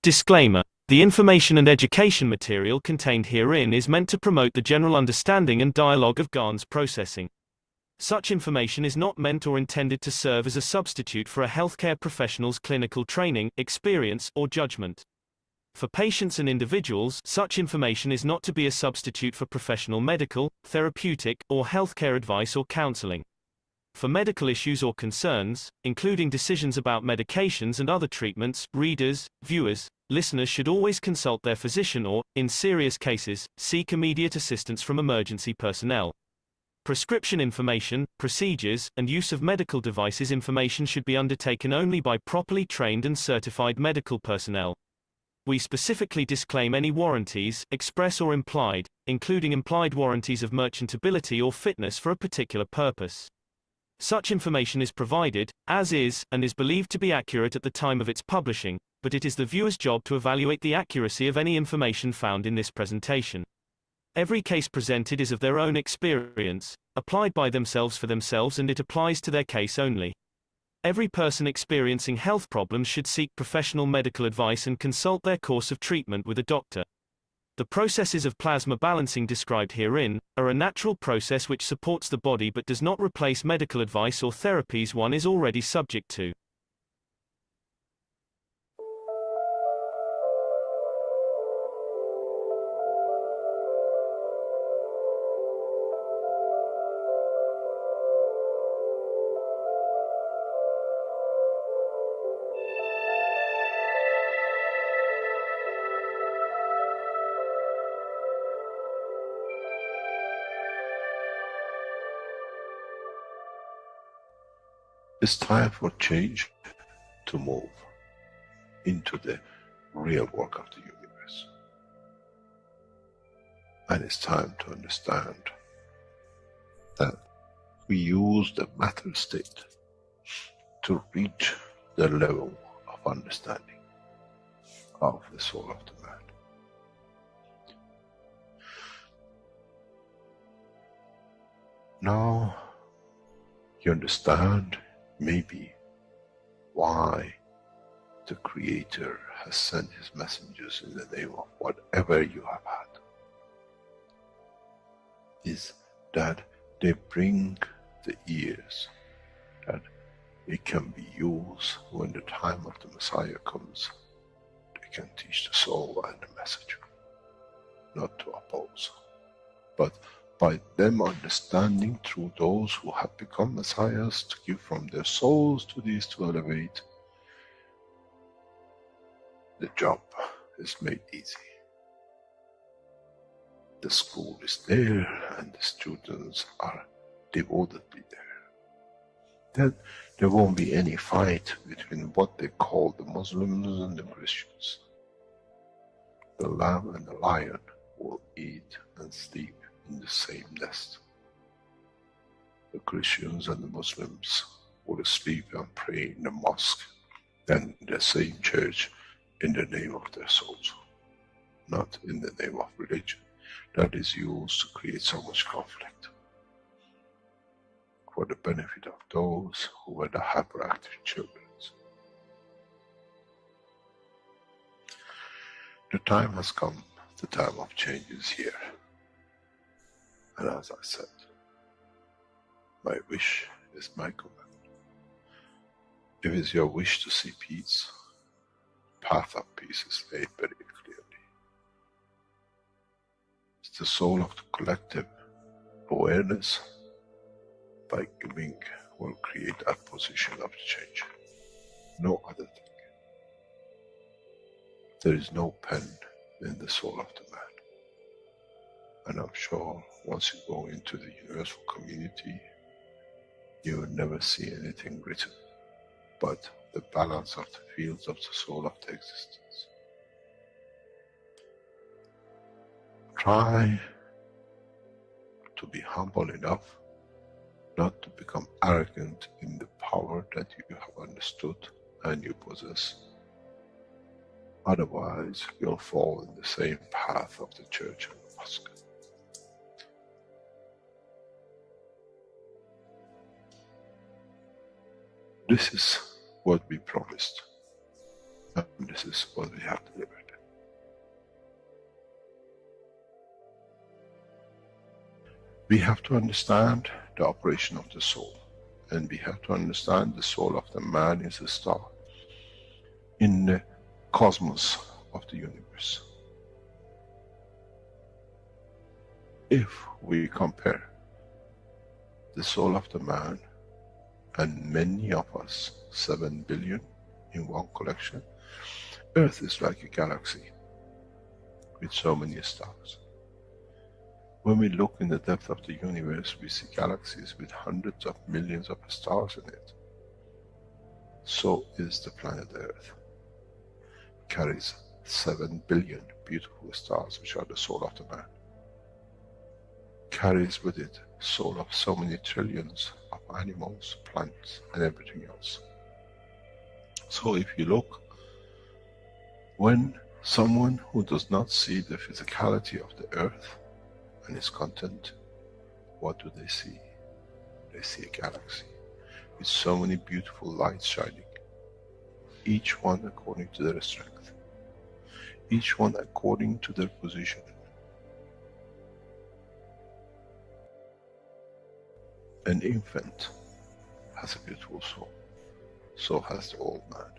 Disclaimer. The information and education material contained herein is meant to promote the general understanding and dialogue of GAN's processing. Such information is not meant or intended to serve as a substitute for a healthcare professional's clinical training, experience, or judgment. For patients and individuals, such information is not to be a substitute for professional medical, therapeutic, or healthcare advice or counseling. For medical issues or concerns, including decisions about medications and other treatments, readers, viewers, listeners should always consult their physician or, in serious cases, seek immediate assistance from emergency personnel. Prescription information, procedures, and use of medical devices information should be undertaken only by properly trained and certified medical personnel. We specifically disclaim any warranties, express or implied, including implied warranties of merchantability or fitness for a particular purpose. Such information is provided, as is, and is believed to be accurate at the time of its publishing, but it is the viewer's job to evaluate the accuracy of any information found in this presentation. Every case presented is of their own experience, applied by themselves for themselves, and it applies to their case only. Every person experiencing health problems should seek professional medical advice and consult their course of treatment with a doctor. The processes of plasma balancing described herein are a natural process which supports the body but does not replace medical advice or therapies one is already subject to. It's time for change to move into the real work of the universe. And it's time to understand that we use the matter state to reach the level of understanding of the soul of the man. Now you understand maybe why the Creator has sent his messengers in the name of whatever you have had. Is that they bring the ears, that it can be used when the time of the Messiah comes. They can teach the soul and the message, not to oppose, but by them understanding through those who have become messiahs, to give from their souls to these to elevate, the job is made easy. The school is there and the students are devotedly there. Then there won't be any fight between what they call the Muslims and the Christians. The lamb and the lion will eat and sleep in the same nest. The Christians and the Muslims will sleep and pray in the mosque and in the same church in the name of their souls, not in the name of religion that is used to create so much conflict for the benefit of those who were the hyperactive children. The time has come, the time of change is here. And as I said, my wish is my command. If it's your wish to see peace, the path of peace is laid very clearly. It's the soul of the collective awareness. By giving will create that position of change. No other thing. There is no pen in the soul of the man. And I'm sure once you go into the universal community, you will never see anything written but the balance of the fields of the soul of the existence. Try to be humble enough not to become arrogant in the power that you have understood and you possess. Otherwise, you'll fall in the same path of the church and the mosque. This is what we promised. And this is what we have delivered. We have to understand the operation of the soul. And we have to understand the soul of the man is a star in the cosmos of the universe. If we compare the soul of the man and many of us, 7 billion in one collection, Earth is like a galaxy with so many stars. When we look in the depth of the universe, we see galaxies with hundreds of millions of stars in it. So is the planet Earth. It carries 7 billion beautiful stars, which are the soul of the man. Carries with it soul of so many trillions of animals, plants, and everything else. So if you look, when someone who does not see the physicality of the earth and its content, what do they see? They see a galaxy with so many beautiful lights shining, each one according to their strength, each one according to their position. An infant has a beautiful soul, so has the old man.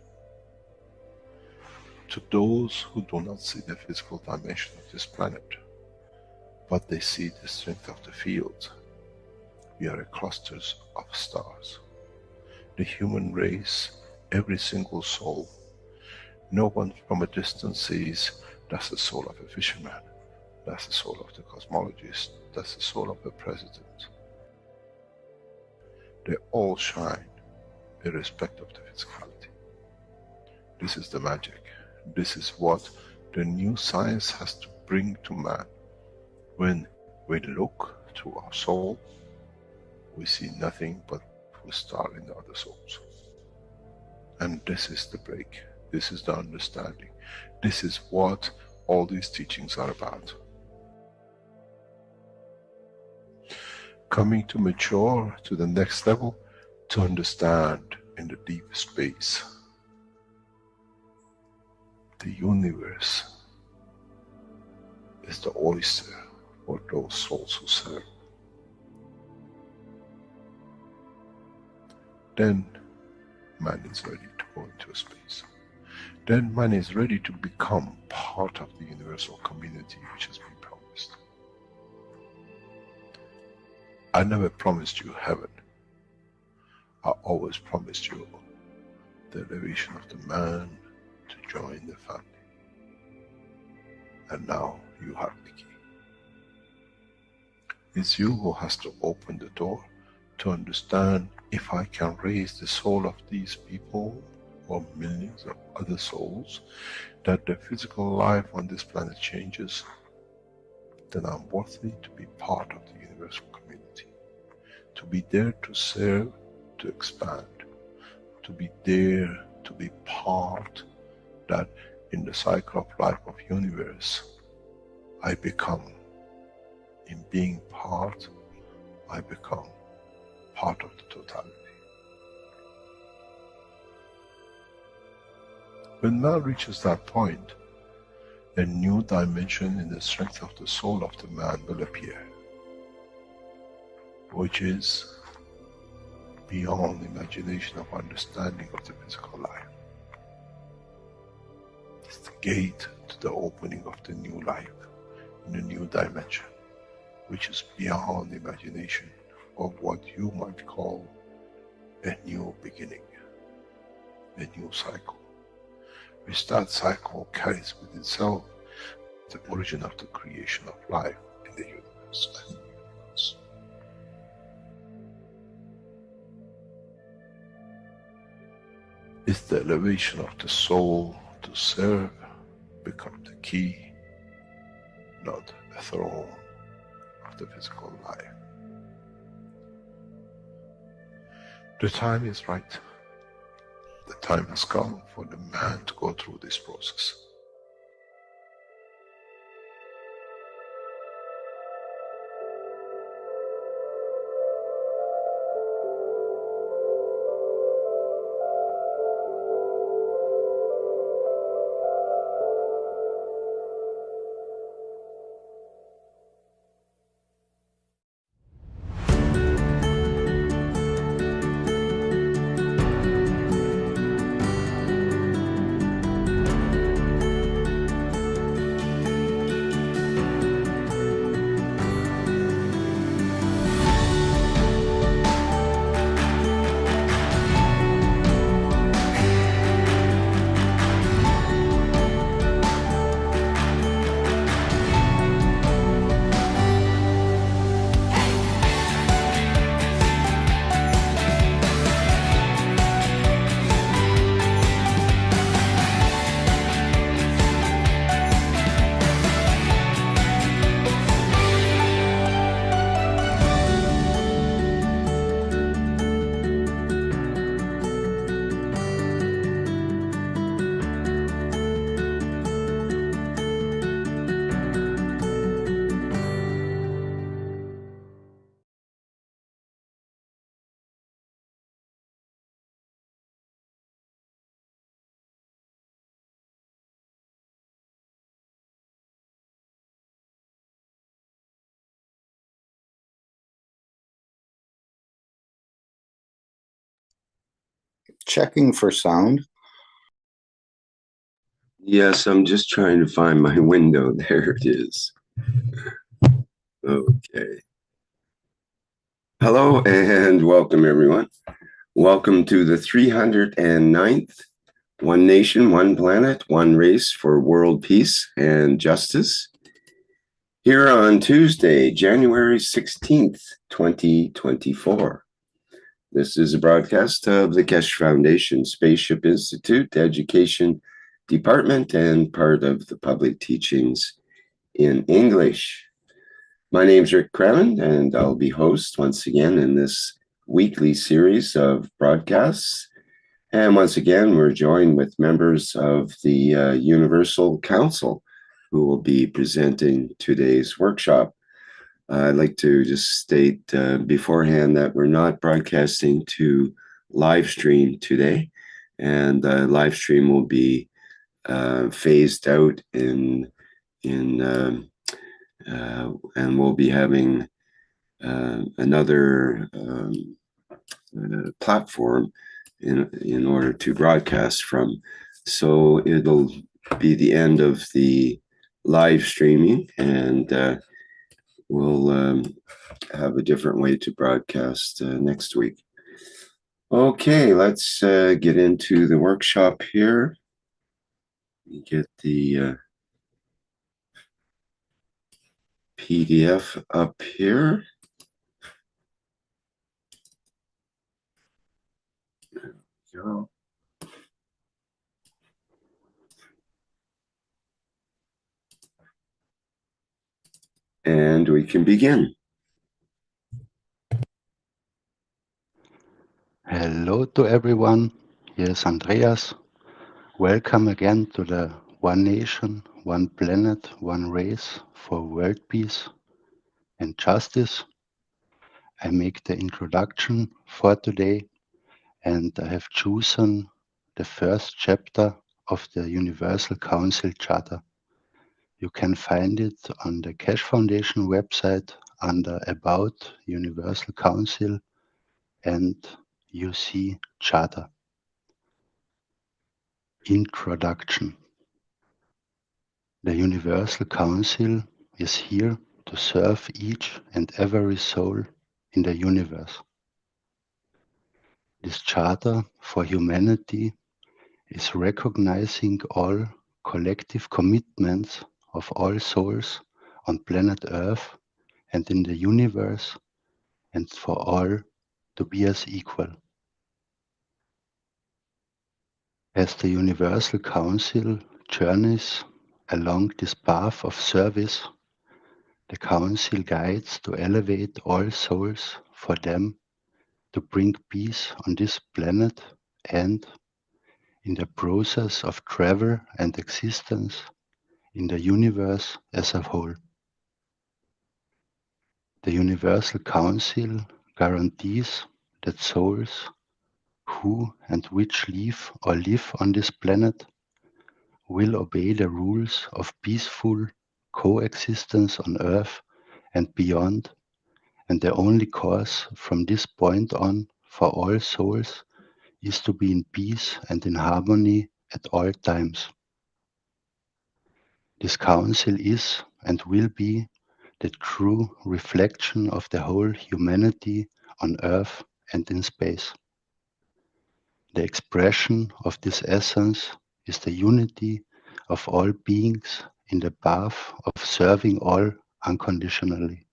To those who do not see the physical dimension of this planet, but they see the strength of the field, we are clusters of stars. The human race, every single soul, no one from a distance sees that's the soul of a fisherman, that's the soul of the cosmologist, that's the soul of the president. They all shine irrespective of the physicality. This is the magic. This is what the new science has to bring to man. When we look to our soul, we see nothing but a star in the other souls. And this is the break. This is the understanding. This is what all these teachings are about. Coming to mature to the next level, to understand in the deep space, the universe is the oyster for those souls who serve. Then man is ready to go into space. Then man is ready to become part of the universal community which has been promised. I never promised you heaven. I always promised you the elevation of the man to join the family. And now you have the key. It's you who has to open the door to understand, if I can raise the soul of these people or millions of other souls, that the physical life on this planet changes, then I'm worthy to be part of the universal community. To be there to serve, to expand. To be there to be part, that in the cycle of life of universe, I become, in being part, I become part of the totality. When man reaches that point, a new dimension in the strength of the soul of the man will appear, which is beyond imagination of understanding of the physical life. It's the gate to the opening of the new life, in a new dimension, which is beyond imagination of what you might call a new beginning, a new cycle, which that cycle carries with itself the origin of the creation of life in the universe and the universe. It's the elevation of the soul to serve become the key, not a throne of the physical life. The time is right. The time has come for the man to go through this process. Checking for sound. Yes, I'm just trying to find my window. There it is. Okay. Hello and welcome, everyone. Welcome to the 309th One Nation, One Planet, One Race for World Peace and Justice. Here on Tuesday, January 16th, 2024. This is a broadcast of the Keshe Foundation, Spaceship Institute, Education Department, and part of the public teachings in English. My name's Rick Kremen, and I'll be host once again in this weekly series of broadcasts. And once again, we're joined with members of the Universal Council who will be presenting today's workshop. I'd like to just state beforehand that we're not broadcasting to live stream today, and live stream will be phased out and we'll be having another platform in order to broadcast from. So it'll be the end of the live streaming, and we'll have a different way to broadcast next week. Okay, let's get into the workshop here. Get the PDF up here. There we go. And we can begin. Hello to everyone. Here's Andreas. Welcome again to the One Nation, One Planet, One Race for World Peace and Justice. I make the introduction for today, and I have chosen the first chapter of the Universal Council Charter. You can find it on the Keshe Foundation website under About Universal Council and UC Charter. Introduction. The Universal Council is here to serve each and every soul in the universe. This Charter for Humanity is recognizing all collective commitments of all souls on planet Earth and in the universe, and for all to be as equal. As the Universal Council journeys along this path of service, the Council guides to elevate all souls for them to bring peace on this planet and, in the process of travel and existence, in the universe as a whole. The Universal Council guarantees that souls who and which live on this planet will obey the rules of peaceful coexistence on Earth and beyond, and the only course from this point on for all souls is to be in peace and in harmony at all times. This council is and will be the true reflection of the whole humanity on Earth and in space. The expression of this essence is the unity of all beings in the path of serving all unconditionally.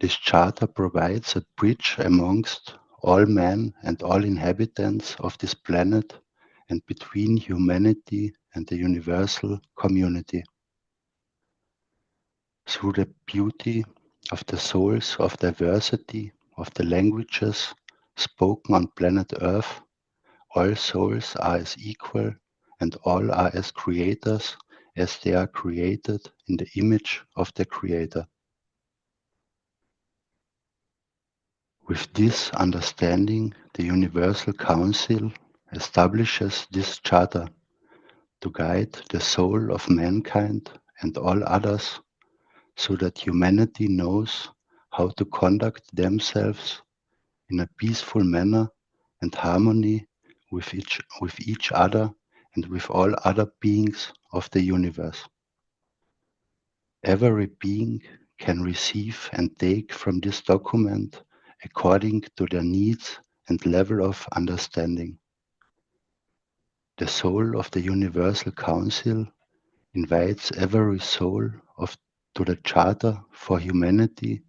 This charter provides a bridge amongst all men and all inhabitants of this planet and between humanity and the universal community. Through the beauty of the souls of diversity of the languages spoken on planet Earth, all souls are as equal and all are as creators as they are created in the image of the Creator. With this understanding, the Universal Council establishes this charter to guide the soul of mankind and all others so that humanity knows how to conduct themselves in a peaceful manner and harmony with each other and with all other beings of the universe. Every being can receive and take from this document according to their needs and level of understanding. The soul of the Universal Council invites every soul to the Charter for Humanity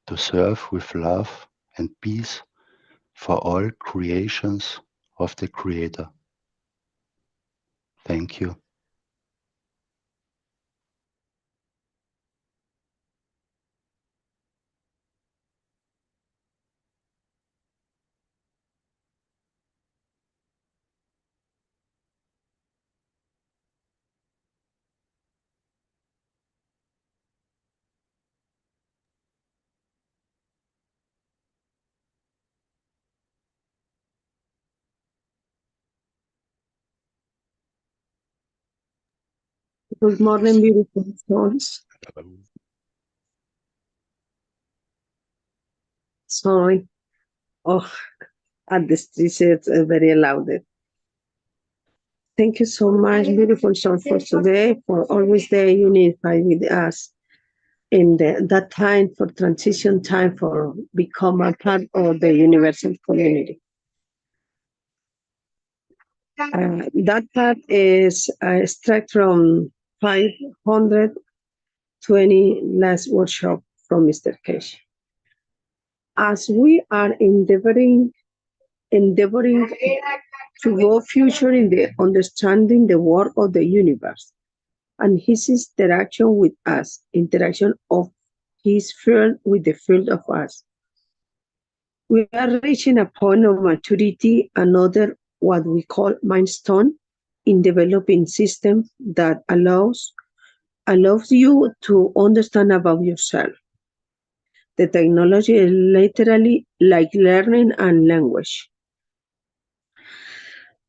to serve with love and peace for all creations of the Creator. Thank you. Good morning, beautiful souls. Sorry. Oh, at the streets, it's very loud. Thank you so much, beautiful souls, for today, for always there unified with us in that time for transition time for become a part of the universal community. That part is extract from 520 last workshop from Mr. Keshe. As we are endeavoring to go future in the understanding the work of the universe and his interaction with us, interaction of his field with the field of us. We are reaching a point of maturity, another what we call milestone in developing systems that allows you to understand about yourself. The technology is literally like learning and language.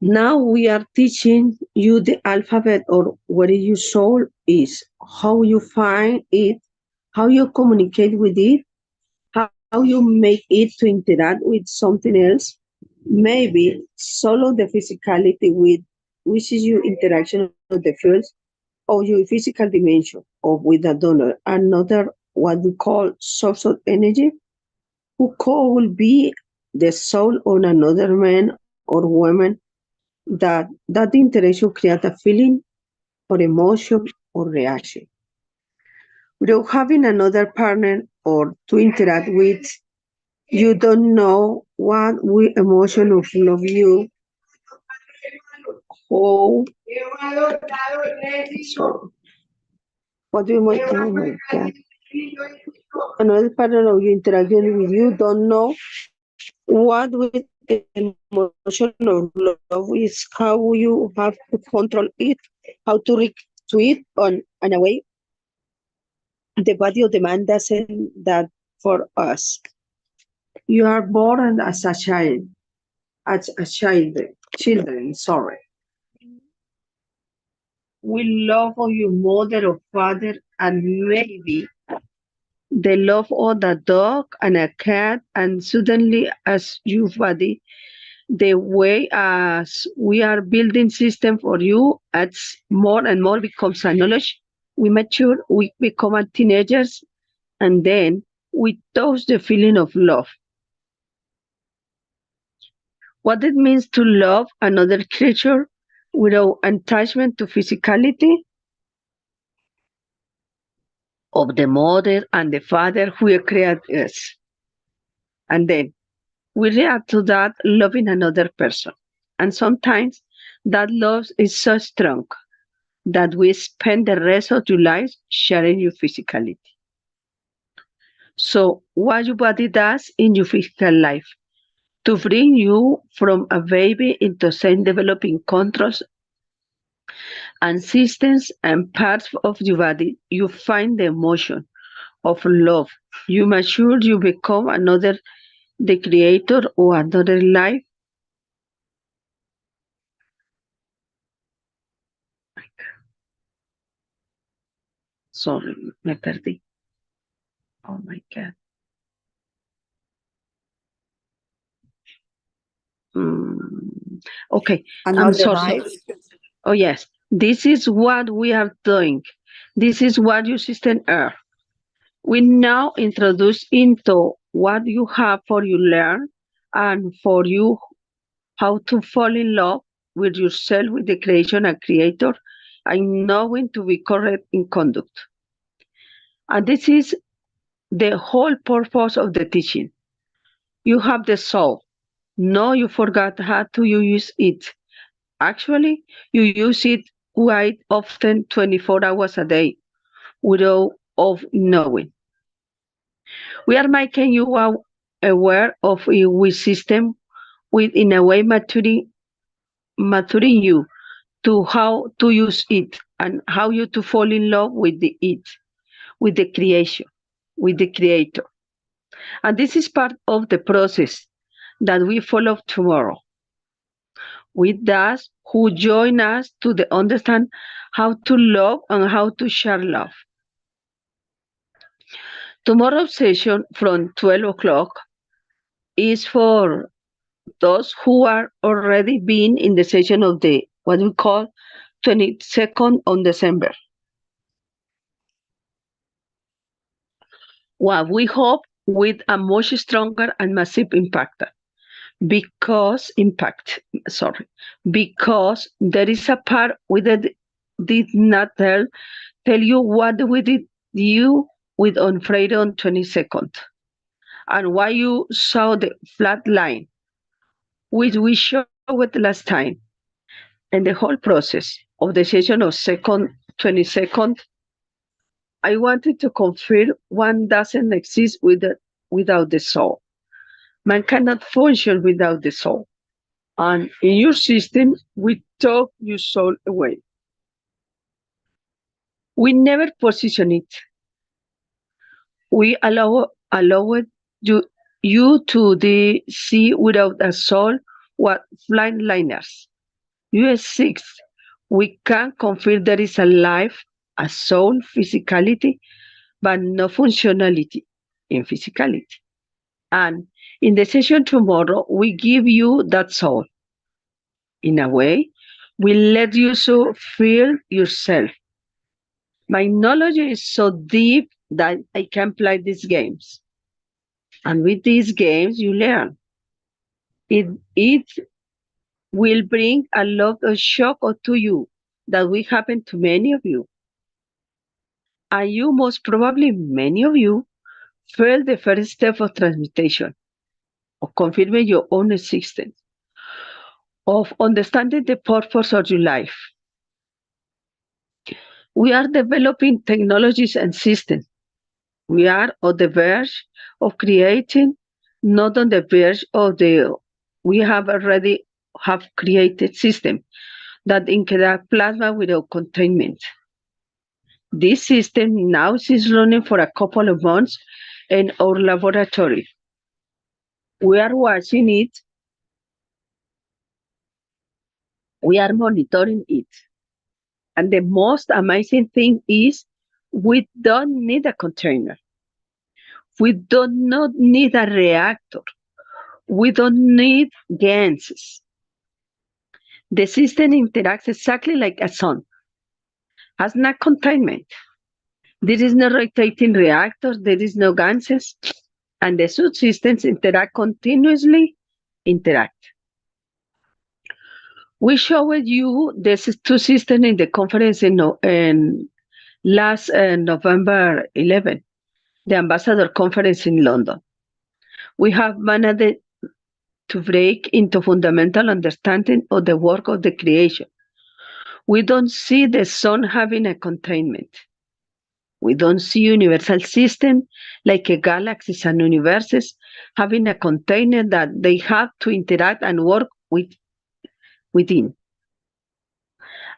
Now we are teaching you the alphabet or where your soul is, how you find it, how you communicate with it, how you make it to interact with something else. Maybe solo the physicality with which is your interaction of the fields of your physical dimension or with a donor. Another what we call source of energy, who will be the soul of another man or woman that interaction create a feeling or emotion or reaction. Without having another partner or to interact with, you don't know what emotion of love you, how, so, what do you want? Oh my God. Another partner of you interaction with you don't know what with emotion of love is, how you have to control it, how to react to it on in a way the body of the man doesn't that for us. You are born as a child, children, sorry. We love of your mother or father and maybe the love of the dog and a cat, and suddenly as your body, the way as we are building system for you, as more and more becomes a knowledge. We mature, we become a teenagers, and then we touch the feeling of love. What it means to love another creature without attachment to physicality of the mother and the father who created us. And then we react to that loving another person. And sometimes that love is so strong that we spend the rest of your life sharing your physicality. So what your body does in your physical life to bring you from a baby into self-developing controls and systems and parts of your body, you find the emotion of love. You mature, you become another, the creator or another life. Sorry, me perdí. Oh my God. Okay, I'm Another so life. sorry. Oh yes, this is what we are doing. This is what your system are. We now introduce into what you have for you learn and for you how to fall in love with yourself, with the creation and creator, and knowing to be correct in conduct. And this is the whole purpose of the teaching. You have the soul. No, you forgot how to use it. Actually, you use it quite often 24 hours a day without of knowing. We are making you aware of a system with in a way maturing you to how to use it and how you to fall in love with it, with the creation, with the creator. And this is part of the process that we follow tomorrow. With those who join us to understand how to love and how to share love. Tomorrow's session from 12 o'clock is for those who are already been in the session of the what we call 22nd on December. What we hope with a much stronger and massive impact. Because there is a part we did not tell you what we did you with on Friday on 22nd and why you saw the flat line which we showed last time, and the whole process of the session of 22nd. I wanted to confirm one doesn't exist without the soul. Man cannot function without the soul. And in your system, we took your soul away. We never position it. We allow you to see without a soul what flying liners. US6, we can confirm there is a life, a soul, physicality, but no functionality in physicality. And in the session tomorrow, we give you that soul. In a way, we let you so feel yourself. My knowledge is so deep that I can play these games. And with these games, you learn. It will bring a lot of shock to you that will happen to many of you. And you most probably, many of you, felt the first step of transmutation, of confirming your own existence, of understanding the purpose of your life. We are developing technologies and systems. We are on the verge of creating, not on the verge of we have already created system that interact plasma without containment. This system now is running for a couple of months in our laboratory. We are watching it. We are monitoring it. And the most amazing thing is we don't need a container. We do not need a reactor. We don't need gases. The system interacts exactly like a sun. Has no containment. There is no rotating reactor. There is no gases. And the subsystems continuously interact. We showed you these two systems in the conference in last November 11, the Ambassador Conference in London. We have managed to break into fundamental understanding of the work of the creation. We don't see the sun having a containment. We don't see universal system like a galaxies and universes having a container that they have to interact and work within.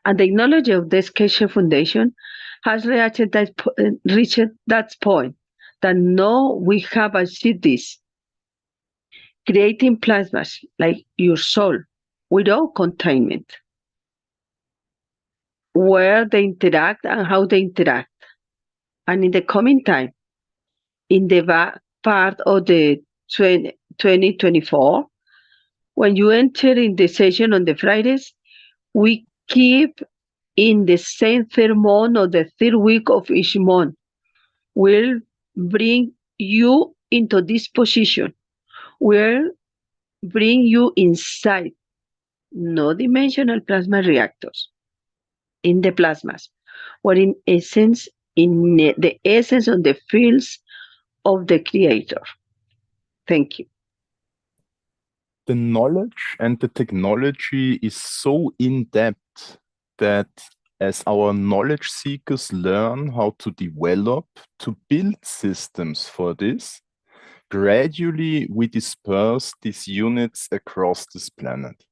And the knowledge of this Keshe Foundation has reached that point that no, we have achieved this. Creating plasmas like your soul without containment, where they interact and how they interact. And in the coming time, in the part of the 2024, When you enter in the session on the Fridays, we keep in the same third month or the third week of each month. We'll bring you into this position. We'll bring you inside no dimensional plasma reactors in the plasmas, or in essence, in the essence of the fields of the creator. Thank you. The knowledge and the technology is so in-depth that as our knowledge seekers learn how to develop, to build systems for this, gradually we disperse these units across this planet.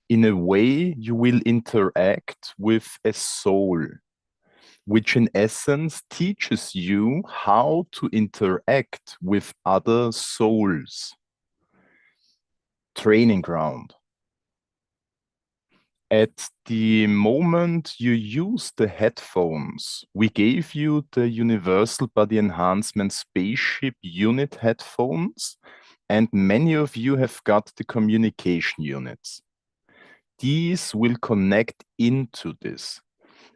In a way, you will interact with a soul, which in essence teaches you how to interact with other souls. Training ground. At the moment you use the headphones, we gave you the Universal Body Enhancement Spaceship unit headphones, and many of you have got the communication units. These will connect into this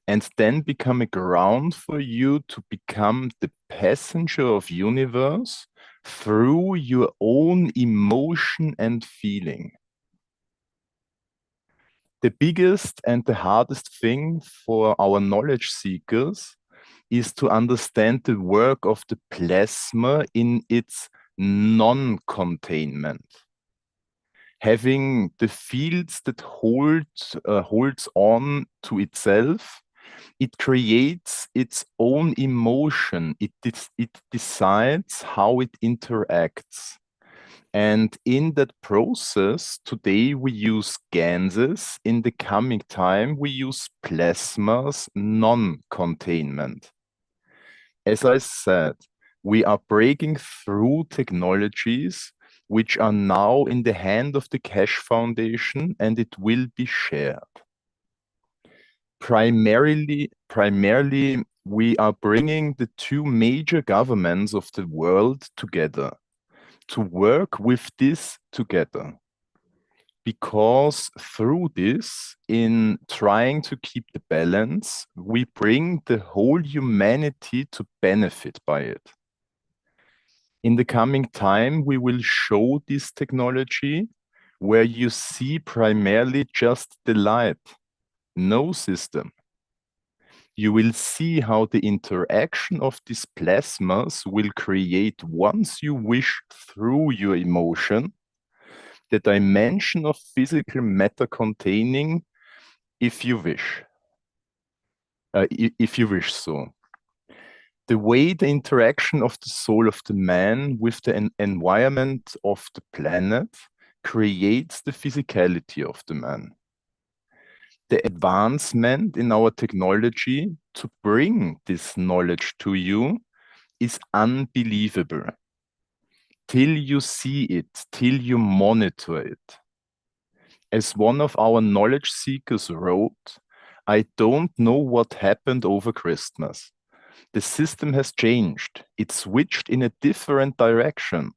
and then become a ground for you to become the passenger of universe through your own emotion and feeling. The biggest and the hardest thing for our knowledge seekers is to understand the work of the plasma in its non-containment. Having the fields that holds on to itself, it creates its own emotion. It decides how it interacts. And in that process, today we use ganses. In the coming time, we use plasma's non-containment. As I said, we are breaking through technologies which are now in the hand of the Keshe Foundation, and it will be shared. Primarily, we are bringing the two major governments of the world together to work with this together. Because through this, in trying to keep the balance, we bring the whole humanity to benefit by it. In the coming time, we will show this technology where you see primarily just the light, no system. You will see how the interaction of these plasmas will create, once you wish through your emotion, the dimension of physical matter containing, if you wish. If you wish so. The way the interaction of the soul of the man with the environment of the planet creates the physicality of the man. The advancement in our technology to bring this knowledge to you is unbelievable. Till you see it, till you monitor it. As one of our knowledge seekers wrote, I don't know what happened over Christmas. The system has changed. It switched in a different direction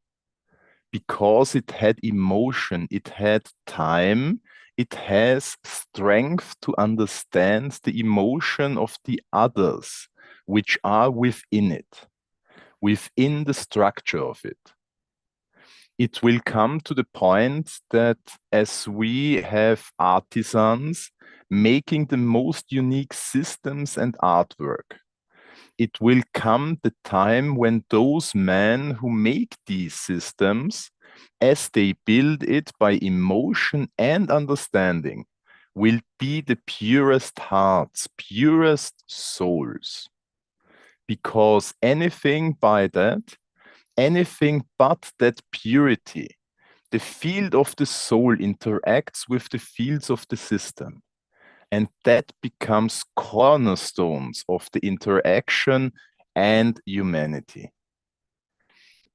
because it had emotion, it had time, it has strength to understand the emotion of the others, which are within it, within the structure of it. It will come to the point that as we have artisans making the most unique systems and artwork, it will come the time when those men who make these systems, as they build it by emotion and understanding, will be the purest hearts, purest souls. Because anything by that, anything but that purity, the field of the soul interacts with the fields of the system. And that becomes cornerstones of the interaction and humanity.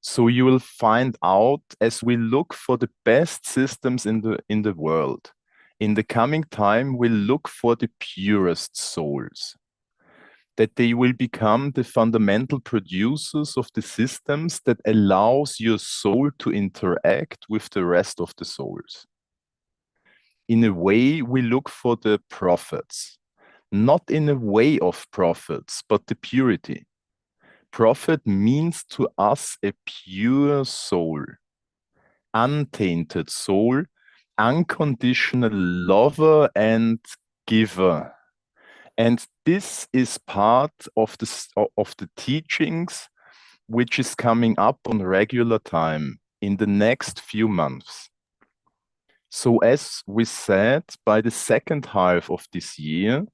So you will find out as we look for the best systems in the world. In the coming time, we'll look for the purest souls. that they will become the fundamental producers of the systems that allows your soul to interact with the rest of the souls. In a way, we look for the prophets, not in a way of prophets, but the purity. Prophet means to us a pure soul, untainted soul, unconditional lover and giver. And this is part of the teachings which is coming up on regular time in the next few months. So as we said, by the second half of this year,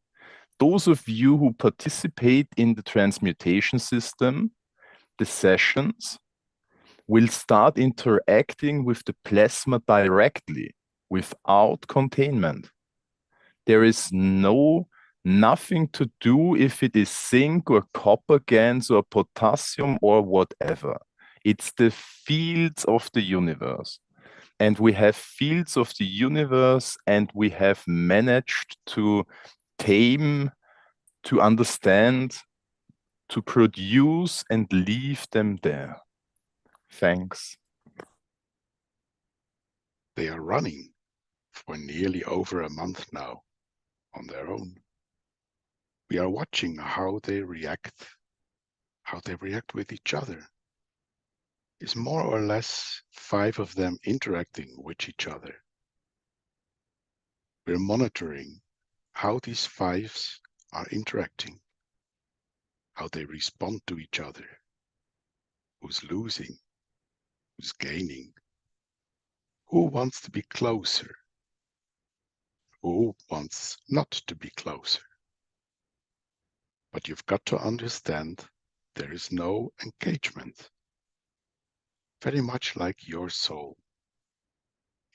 those of you who participate in the transmutation system, the sessions, will start interacting with the plasma directly without containment. There is nothing to do if it is zinc or copper GaNs or potassium or whatever. It's the fields of the universe. And we have fields of the universe, and we have managed to tame, to understand, to produce and leave them there. Thanks. They are running for nearly over a month now on their own. We are watching how they react with each other. Is more or less 5 of them interacting with each other. We're monitoring how these 5s are interacting, how they respond to each other, who's losing, who's gaining, who wants to be closer, who wants not to be closer. But you've got to understand there is no engagement. Very much like your soul.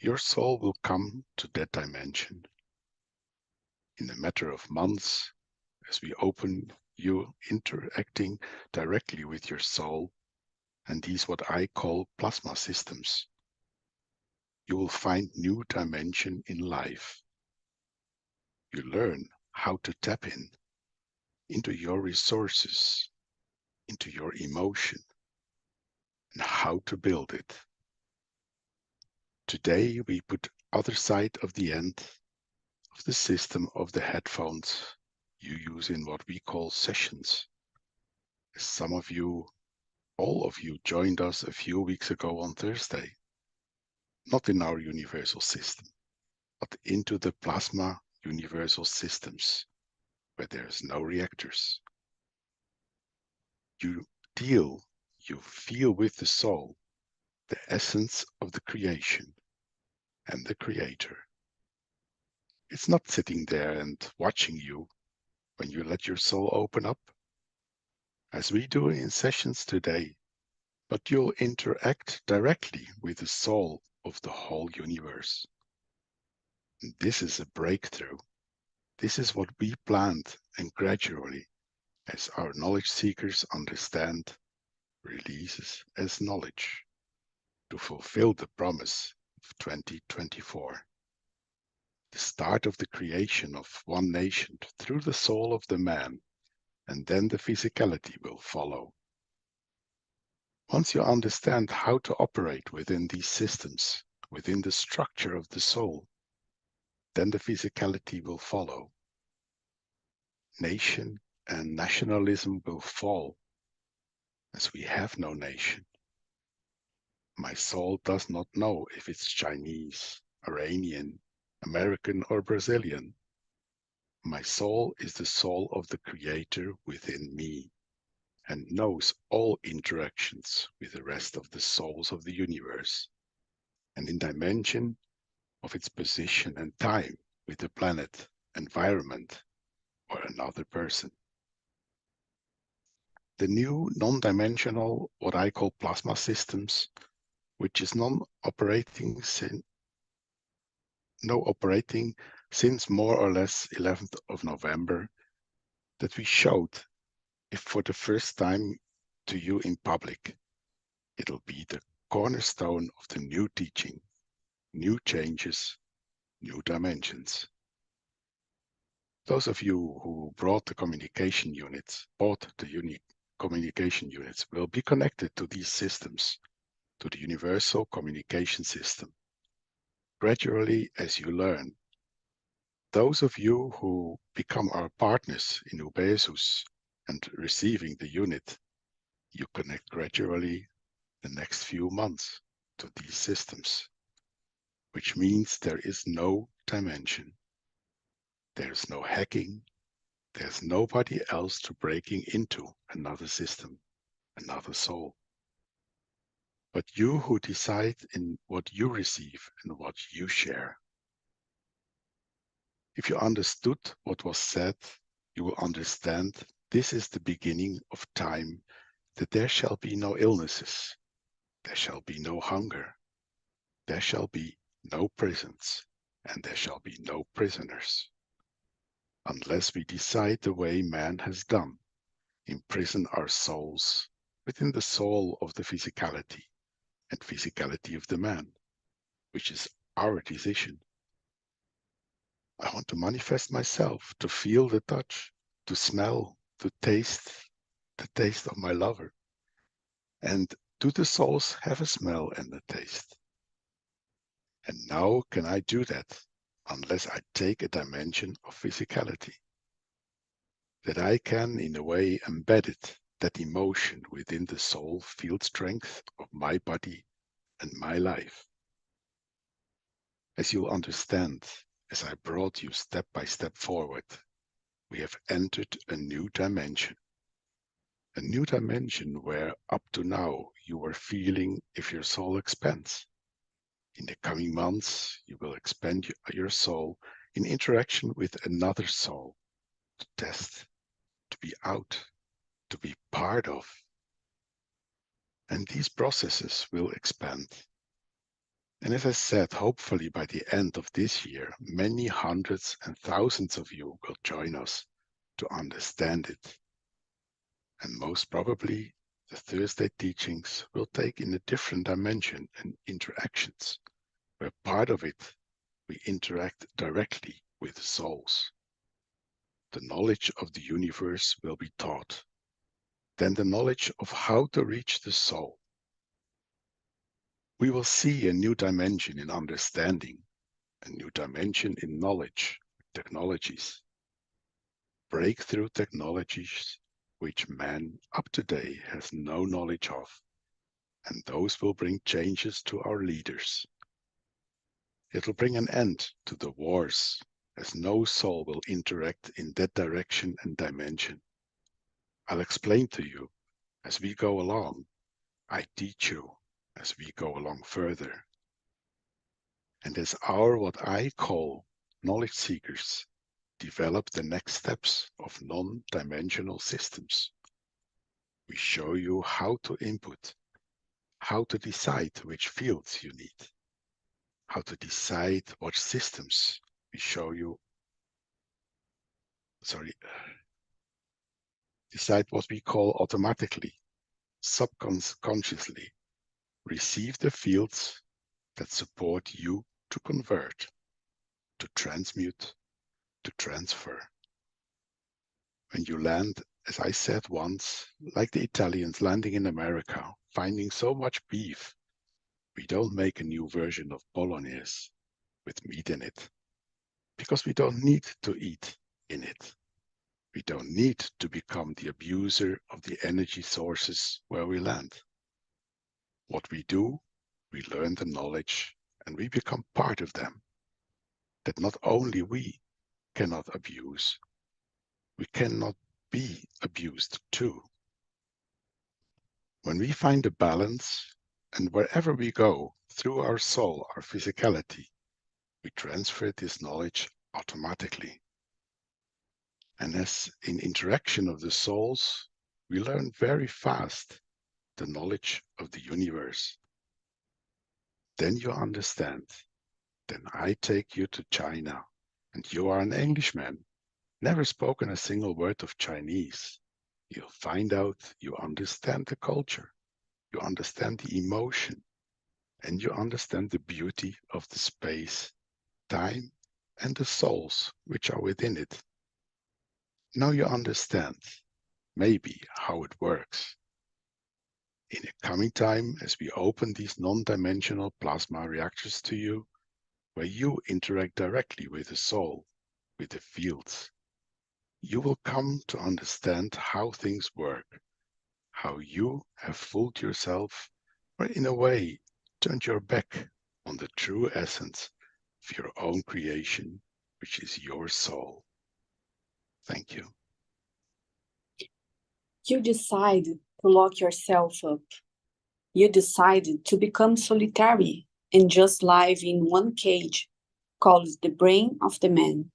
Your soul will come to that dimension in a matter of months as we open you interacting directly with your soul and these what I call plasma systems. You will find new dimension in life. You learn how to tap into your resources, into your emotion, and how to build it. Today we put other side of the end of the system of the headphones you use in what we call sessions. Some of you, all of you joined us a few weeks ago on Thursday, not in our universal system, but into the plasma universal systems, where there's no reactors. You feel with the soul, the essence of the creation and the creator. It's not sitting there and watching you when you let your soul open up, as we do in sessions today, but you'll interact directly with the soul of the whole universe. And this is a breakthrough. This is what we planned, and gradually, as our knowledge seekers understand, releases as knowledge to fulfill the promise of 2024. The start of the creation of one nation through the soul of the man, and then the physicality will follow. Once you understand how to operate within these systems, within the structure of the soul, then the physicality will follow. Nation and nationalism will fall, as we have no nation. My soul does not know if it's Chinese, Iranian, American, or Brazilian. My soul is the soul of the Creator within me, and knows all interactions with the rest of the souls of the universe, and in dimension of its position and time with the planet, environment, or another person. The new non-dimensional, what I call plasma systems, which is operating since more or less 11th of November, that we showed, if for the first time to you in public, it'll be the cornerstone of the new teaching, new changes, new dimensions. Those of you who bought the communication units will be connected to these systems, to the universal communication system. Gradually, as you learn, those of you who become our partners in Ubesus and receiving the unit, you connect gradually the next few months to these systems, which means there is no dimension. There's no hacking. There's nobody else to breaking into another system, another soul. But you who decide in what you receive and what you share. If you understood what was said, you will understand this is the beginning of time, that there shall be no illnesses, there shall be no hunger, there shall be no prisons, and there shall be no prisoners. Unless we decide the way man has done, imprison our souls within the soul of the physicality and physicality of the man, which is our decision. I want to manifest myself, to feel the touch, to smell, to taste the taste of my lover. And do the souls have a smell and a taste? And now can I do that unless I take a dimension of physicality? That I can, in a way, embed it, that emotion within the soul field strength of my body and my life. As you'll understand, as I brought you step by step forward, we have entered a new dimension. A new dimension where up to now you were feeling if your soul expands. In the coming months, you will expand your soul in interaction with another soul, to test, to be out, to be part of. And these processes will expand. And as I said, hopefully by the end of this year, many hundreds and thousands of you will join us to understand it. And most probably, the Thursday teachings will take in a different dimension and interactions, where part of it we interact directly with the souls. The knowledge of the universe will be taught, then the knowledge of how to reach the soul. We will see a new dimension in understanding, a new dimension in knowledge, technologies, breakthrough technologies which man up to date has no knowledge of, and those will bring changes to our leaders. It'll bring an end to the wars, as no soul will interact in that direction and dimension. I'll explain to you as we go along. I teach you as we go along further. And as our, what I call, knowledge seekers develop the next steps of non-dimensional systems, we show you how to input, how to decide which fields you need, how to decide what systems we show you. Decide what we call automatically, subconsciously, receive the fields that support you to convert, to transmute, to transfer. When you land, as I said once, like the Italians landing in America, finding so much beef, we don't make a new version of bolognese with meat in it, because we don't need to eat in it. We don't need to become the abuser of the energy sources where we land. What we do, we learn the knowledge and we become part of them. That not only we cannot abuse, we cannot be abused too. When we find a balance, and wherever we go, through our soul, our physicality, we transfer this knowledge automatically. And as in interaction of the souls, we learn very fast the knowledge of the universe. Then you understand. Then I take you to China, and you are an Englishman, never spoken a single word of Chinese. You'll find out you understand the culture, you understand the emotion, and you understand the beauty of the space, time, and the souls which are within it. Now you understand, maybe, how it works. In a coming time, as we open these non-dimensional plasma reactors to you, where you interact directly with the soul, with the fields, you will come to understand how things work, how you have fooled yourself, or in a way, turned your back on the true essence of your own creation, which is your soul. Thank you. You decide to lock yourself up. You decided to become solitary and just live in one cage called the brain of the man.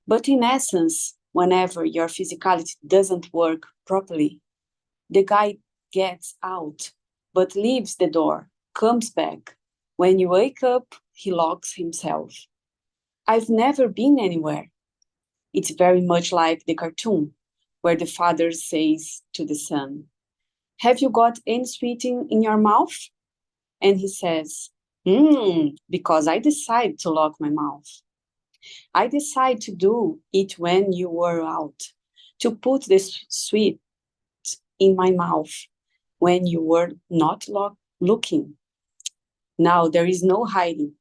But in essence, whenever your physicality doesn't work properly, the guy gets out, but leaves the door, comes back. When you wake up, he locks himself. I've never been anywhere. It's very much like the cartoon, where the father says to the son, "Have you got any sweet in your mouth?" And he says, because I decided to lock my mouth. I decided to do it when you were out, to put this sweet in my mouth when you were not looking. Now there is no hiding,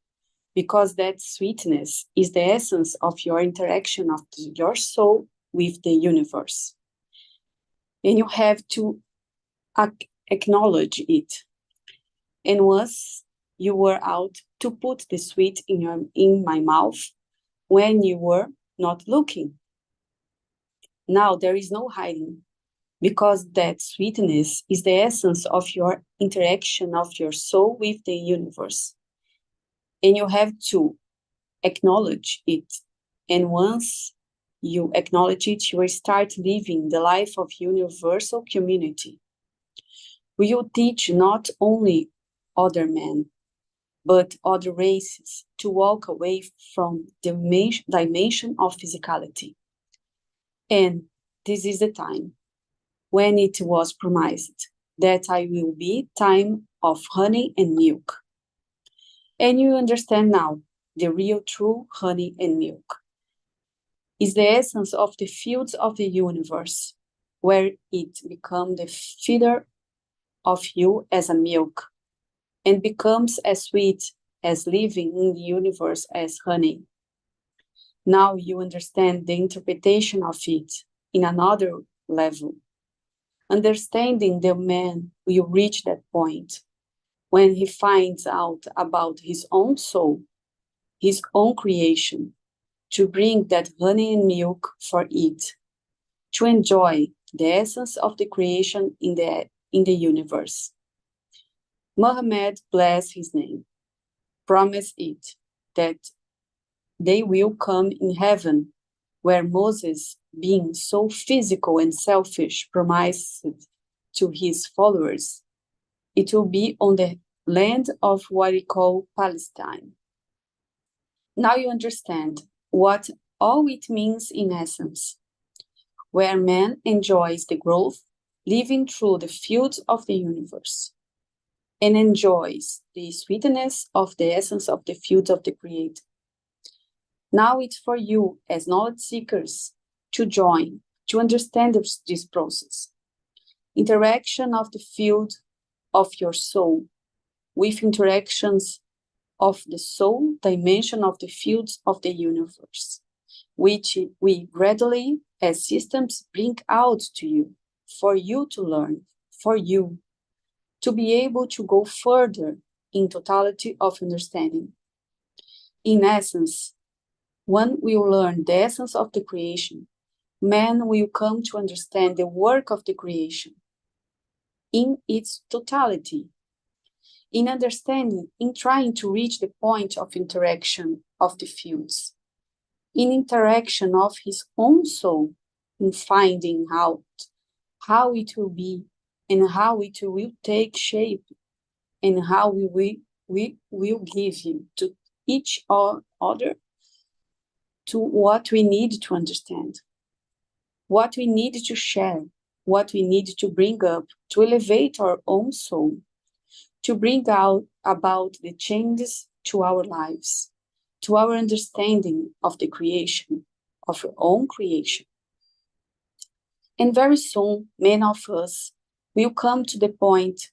because that sweetness is the essence of your interaction of your soul with the universe. And you have to acknowledge it. And once you were out, to put the sweet in my mouth when you were not looking. Now there is no hiding, because that sweetness is the essence of your interaction of your soul with the universe. And you have to acknowledge it. And once you acknowledge it, you will start living the life of universal community. We will teach not only other men, but other races to walk away from the dimension of physicality. And this is the time when it was promised that I will be time of honey and milk. And you understand now, the real true honey and milk is the essence of the fields of the universe, where it becomes the feeder of you as a milk, and becomes as sweet as living in the universe as honey. Now you understand the interpretation of it in another level. Understanding the man will reach that point when he finds out about his own soul, his own creation, to bring that honey and milk for it, to enjoy the essence of the creation in the universe. Muhammad, bless his name, promised it that they will come in heaven, where Moses, being so physical and selfish, promised to his followers, it will be on the land of what we call Palestine. Now you understand what all it means in essence, where man enjoys the growth, living through the fields of the universe, and enjoys the sweetness of the essence of the fields of the Creator. Now it's for you, as knowledge seekers, to join, to understand this process. Interaction of the field of your soul with interactions of the soul dimension of the fields of the universe, which we gradually, as systems, bring out to you, for you to learn, for you to be able to go further in totality of understanding. In essence, one will learn the essence of the creation. Man will come to understand the work of the creation in its totality, in understanding, in trying to reach the point of interaction of the fields, in interaction of his own soul, in finding out how it will be and how it will take shape and how we will give him to each other to what we need to understand, what we need to share, what we need to bring up to elevate our own soul, to bring out about the changes to our lives, to our understanding of the creation, of our own creation. And very soon, many of us will come to the point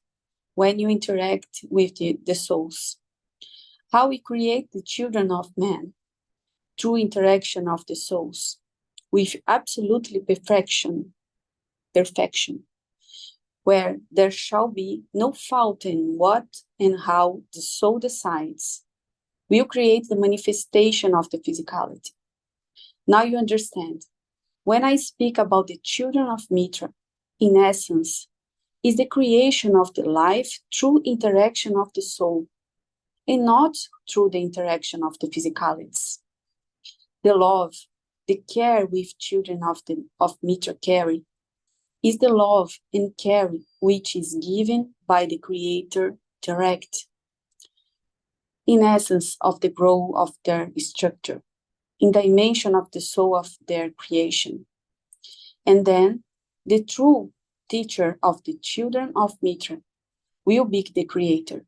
when you interact with the souls. How we create the children of man through interaction of the souls with absolutely perfection, where there shall be no fault in what and how the soul decides, will create the manifestation of the physicality. Now you understand. When I speak about the children of Mitra, in essence, is the creation of the life through interaction of the soul, and not through the interaction of the physicalities. The love, the care with children of Mitra carry, is the love and care which is given by the Creator direct, in essence of the growth of their structure, in dimension of the soul of their creation. And then the true teacher of the children of Mitra will be the Creator,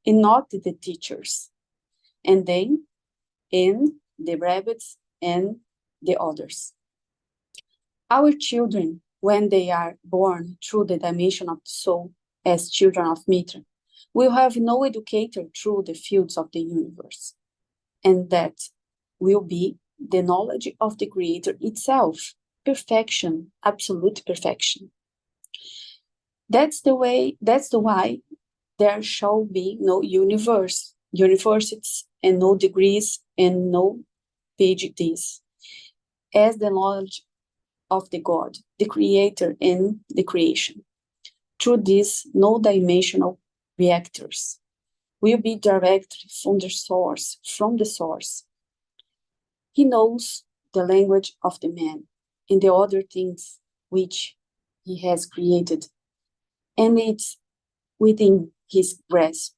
and not the teachers. And then, in the rabbits and the others. Our children, when they are born through the dimension of the soul as children of Mitra, will have no educator through the fields of the universe. And that will be the knowledge of the Creator itself, perfection, absolute perfection. That's why there shall be no universities, and no degrees, and no PhDs, as the knowledge of the God, the Creator, and the creation. Through these no-dimensional reactors will be directly from the source. He knows the language of the man and the other things which he has created, and it's within his grasp,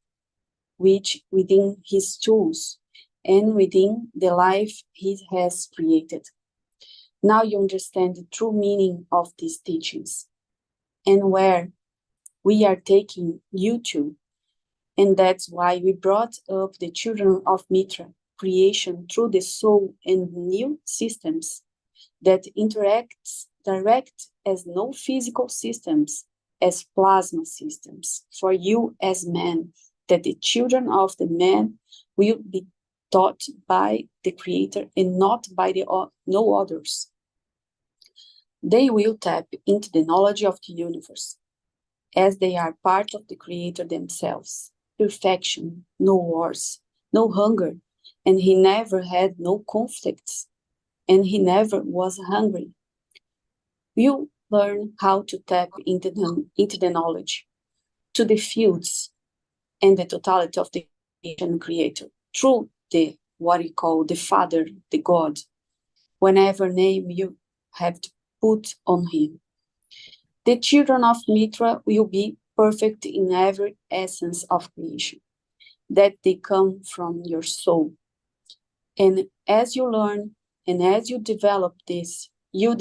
which within his tools, and within the life he has created. Now you understand the true meaning of these teachings, and where we are taking you to. And that's why we brought up the children of Mitra, creation through the soul and new systems that interacts direct as no physical systems, as plasma systems, for you as men, that the children of the man will be taught by the Creator and not by no others. They will tap into the knowledge of the universe, as they are part of the Creator themselves. Perfection, no wars, no hunger, and he never had no conflicts, and he never was hungry. You learn how to tap into the knowledge, to the fields, and the totality of the Creator, through what you call the Father, the God, whenever name you have to put on him. The children of Mitra will be perfect in every essence of creation, that they come from your soul. And as you learn and as you develop this, you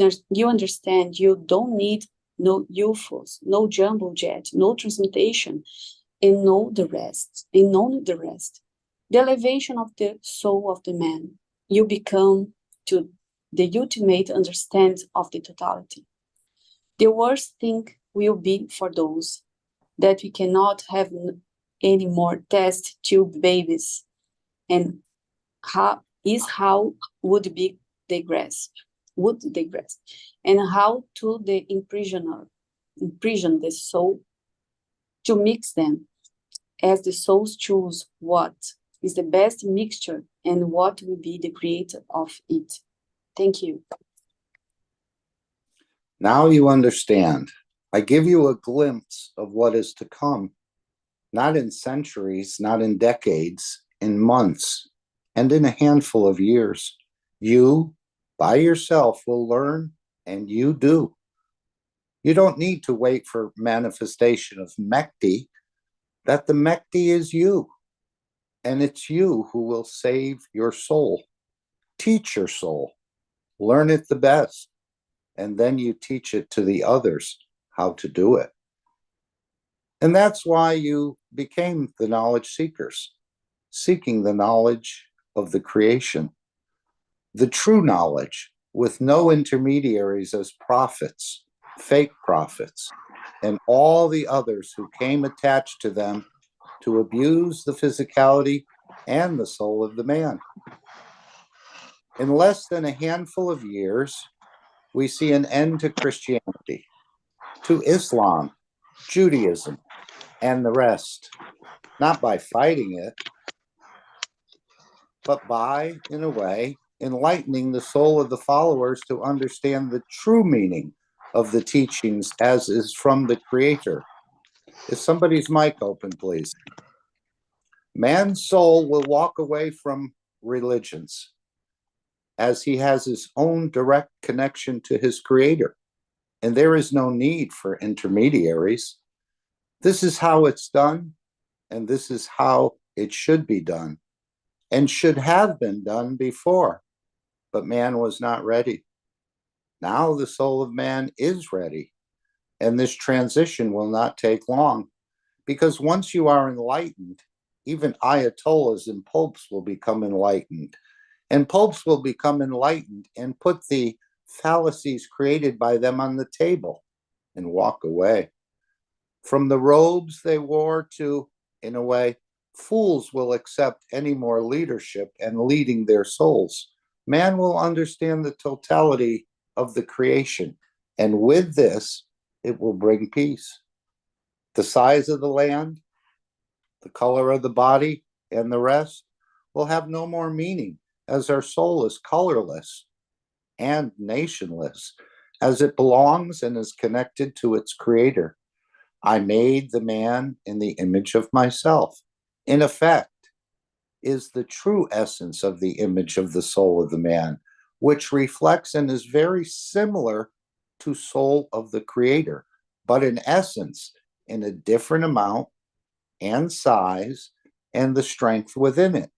understand you don't need no UFOs, no jumbo jet, no transmutation, and know the rest. The elevation of the soul of the man, you become to the ultimate understanding of the totality. The worst thing will be for those that we cannot have any more test tube babies, and how would be they grasp, and how to imprison the soul, to mix them, as the souls choose what is the best mixture and what will be the creator of it. Thank you. Now you understand. I give you a glimpse of what is to come, not in centuries, not in decades, in months, and in a handful of years. You, by yourself, will learn, and you do. You don't need to wait for manifestation of Mekti, that the Mekti is you, and it's you who will save your soul. Teach your soul, learn it the best, and then you teach it to the others how to do it. And that's why you became the knowledge seekers, seeking the knowledge of the creation, the true knowledge with no intermediaries as prophets, fake prophets, and all the others who came attached to them to abuse the physicality and the soul of the man. In less than a handful of years, we see an end to Christianity, to Islam, Judaism, and the rest, not by fighting it, but by, in a way, enlightening the soul of the followers to understand the true meaning of the teachings as is from the Creator. Is somebody's mic open, please? Man's soul will walk away from religions as he has his own direct connection to his Creator, and there is no need for intermediaries. This is how it's done, and this is how it should be done, and should have been done before, but man was not ready. Now the soul of man is ready, and this transition will not take long, because once you are enlightened, even ayatollahs and popes will become enlightened, and popes will become enlightened and put the fallacies created by them on the table and walk away. From the robes they wore to, in a way, fools will accept any more leadership and leading their souls. Man will understand the totality of the creation, and with this, it will bring peace. The size of the land, the color of the body, and the rest will have no more meaning, as our soul is colorless and nationless, as it belongs and is connected to its Creator. I made the man in the image of myself. In effect, is the true essence of the image of the soul of the man, which reflects and is very similar to soul of the Creator, but in essence, in a different amount and size, and the strength within it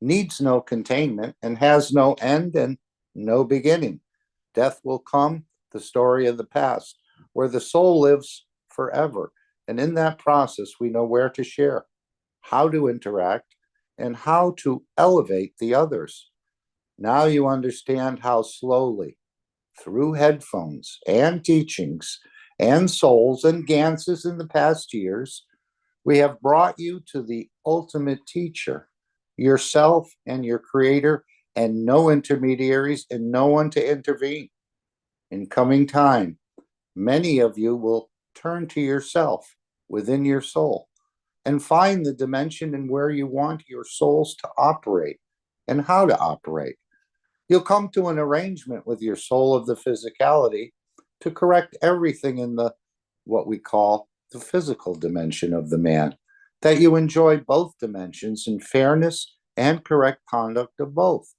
needs no containment and has no end and no beginning. Death will come, the story of the past, where the soul lives forever. And in that process, we know where to share, how to interact, and how to elevate the others. Now you understand how slowly, through headphones and teachings and souls and Ganses in the past years, we have brought you to the ultimate teacher, yourself and your Creator, and no intermediaries and no one to intervene. In coming time, many of you will turn to yourself within your soul and find the dimension and where you want your souls to operate and how to operate. You'll come to an arrangement with your soul of the physicality to correct everything in the what we call the physical dimension of the man, that you enjoy both dimensions in fairness and correct conduct of both.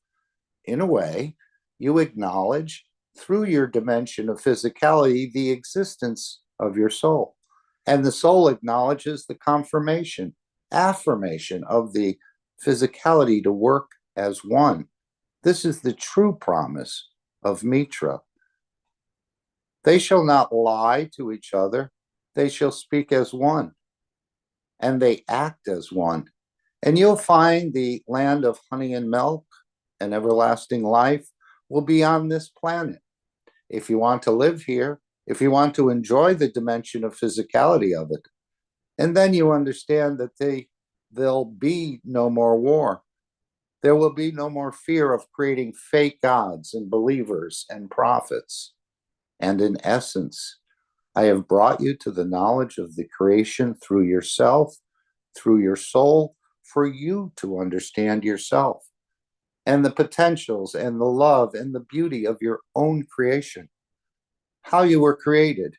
In a way, you acknowledge through your dimension of physicality the existence of your soul. And the soul acknowledges the confirmation, affirmation of the physicality to work as one. This is the true promise of Mitra. They shall not lie to each other. They shall speak as one, and they act as one. And you'll find the land of honey and milk and everlasting life will be on this planet. If you want to live here, if you want to enjoy the dimension of physicality of it, and then you understand that there'll be no more war. There will be no more fear of creating fake gods and believers and prophets. And in essence, I have brought you to the knowledge of the creation through yourself, through your soul, for you to understand yourself and the potentials and the love and the beauty of your own creation, how you were created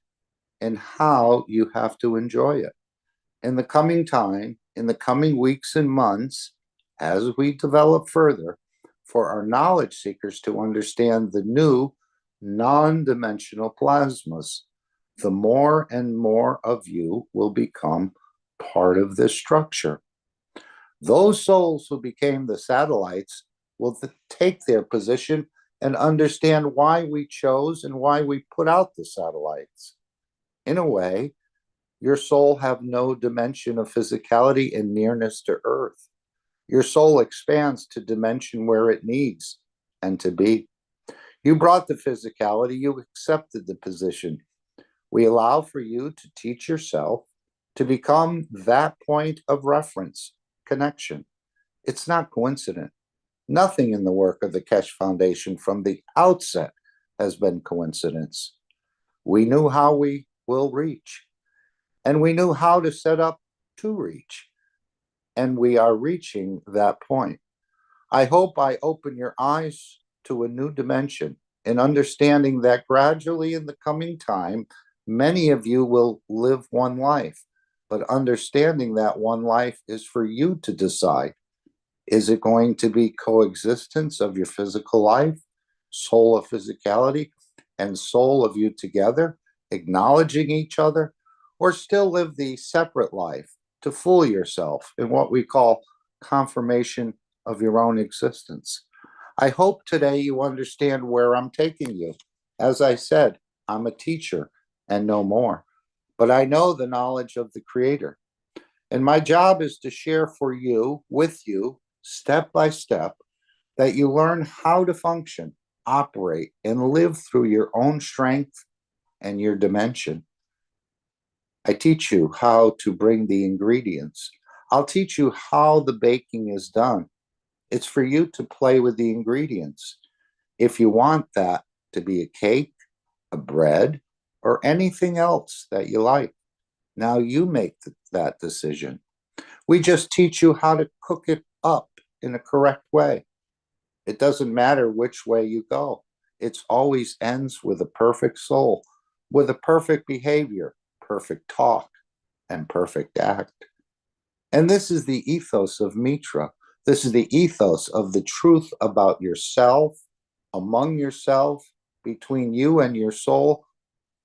and how you have to enjoy it. In the coming time, in the coming weeks and months, as we develop further, for our knowledge seekers to understand the new non-dimensional plasmas, the more and more of you will become part of this structure. Those souls who became the satellites will take their position and understand why we chose and why we put out the satellites. In a way, your soul have no dimension of physicality and nearness to Earth. Your soul expands to dimension where it needs and to be. You brought the physicality, you accepted the position. We allow for you to teach yourself to become that point of reference, connection. It's not coincident. Nothing in the work of the Keshe Foundation from the outset has been coincidence. We knew how we will reach, and we knew how to set up to reach, and we are reaching that point. I hope I open your eyes to a new dimension in understanding that gradually in the coming time, many of you will live one life, but understanding that one life is for you to decide. Is it going to be coexistence of your physical life, soul of physicality, and soul of you together, acknowledging each other, or still live the separate life to fool yourself in what we call confirmation of your own existence? I hope today you understand where I'm taking you. As I said, I'm a teacher and no more, but I know the knowledge of the Creator. And my job is to share for you, with you, step by step, that you learn how to function, operate, and live through your own strength and your dimension. I teach you how to bring the ingredients. I'll teach you how the baking is done. It's for you to play with the ingredients. If you want that to be a cake, a bread, or anything else that you like, now you make that decision. We just teach you how to cook it up in a correct way. It doesn't matter which way you go. It always ends with a perfect soul, with a perfect behavior, perfect talk, and perfect act. And this is the ethos of Mitra. This is the ethos of the truth about yourself, among yourself, between you and your soul,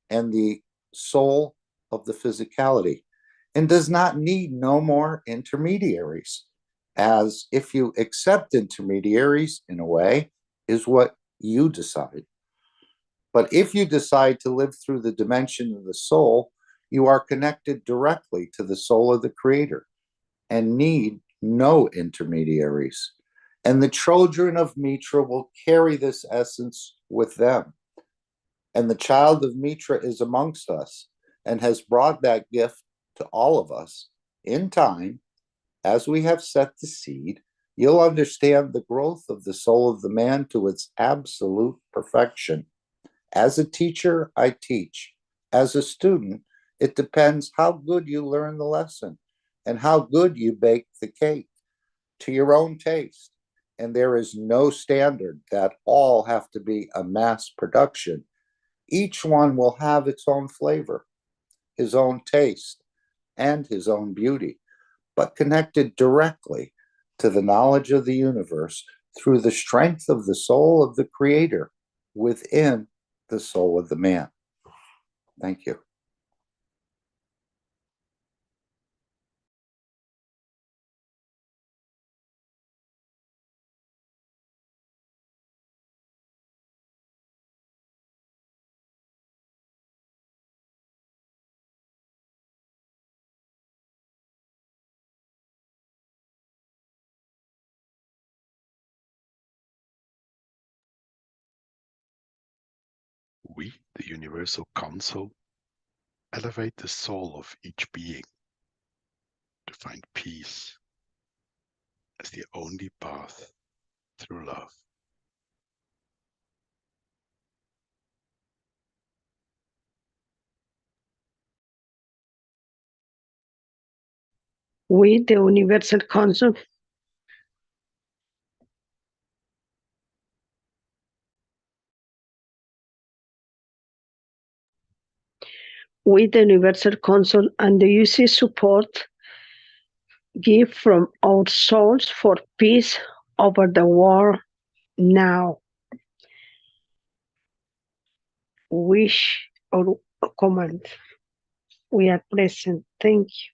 and the soul of the physicality, and does not need no more intermediaries, as if you accept intermediaries, in a way, is what you decide. But if you decide to live through the dimension of the soul, you are connected directly to the soul of the Creator and need no intermediaries. And the children of Mitra will carry this essence with them. And the child of Mitra is amongst us and has brought that gift to all of us. In time, as we have set the seed, you'll understand the growth of the soul of the man to its absolute perfection. As a teacher, I teach. As a student, it depends how good you learn the lesson and how good you bake the cake to your own taste. And there is no standard that all have to be a mass production. Each one will have its own flavor, his own taste, and his own beauty, but connected directly to the knowledge of the universe through the strength of the soul of the Creator within the soul of the man. Thank you. We, the Universal Council, elevate the soul of each being to find peace as the only path through love. We, the Universal Council, and the UC support give from our souls for peace over the world now. Wish or command. We are present. Thank you.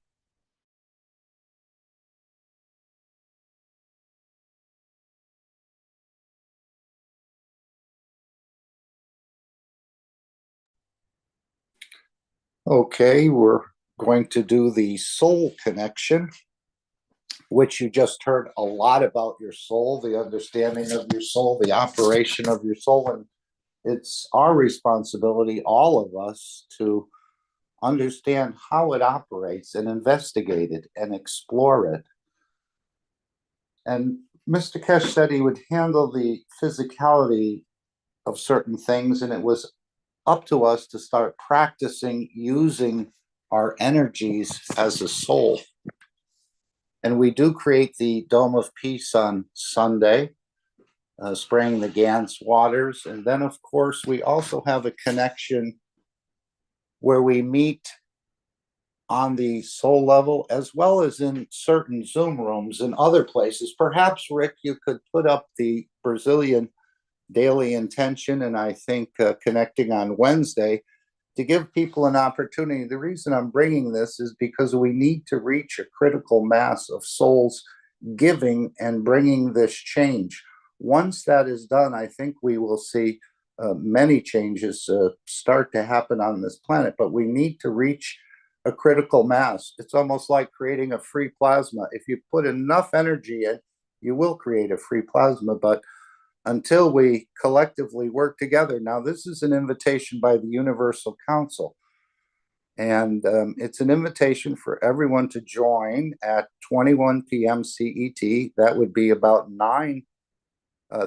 Okay, we're going to do the soul connection, which you just heard a lot about your soul, the understanding of your soul, the operation of your soul. And it's our responsibility, all of us, to understand how it operates and investigate it and explore it. And Mr. Keshe said he would handle the physicality of certain things, and it was up to us to start practicing using our energies as a soul. And we do create the Dome of Peace on Sunday, spraying the Gans waters. And then, of course, we also have a connection where we meet on the soul level, as well as in certain Zoom rooms and other places. Perhaps, Rick, you could put up the Brazilian daily intention, and I think connecting on Wednesday, to give people an opportunity. The reason I'm bringing this is because we need to reach a critical mass of souls giving and bringing this change. Once that is done, I think we will see many changes start to happen on this planet, but we need to reach a critical mass. It's almost like creating a free plasma. If you put enough energy in, you will create a free plasma, but until we collectively work together. Now, this is an invitation by the Universal Council, and it's an invitation for everyone to join at 21 PM CET. That would be about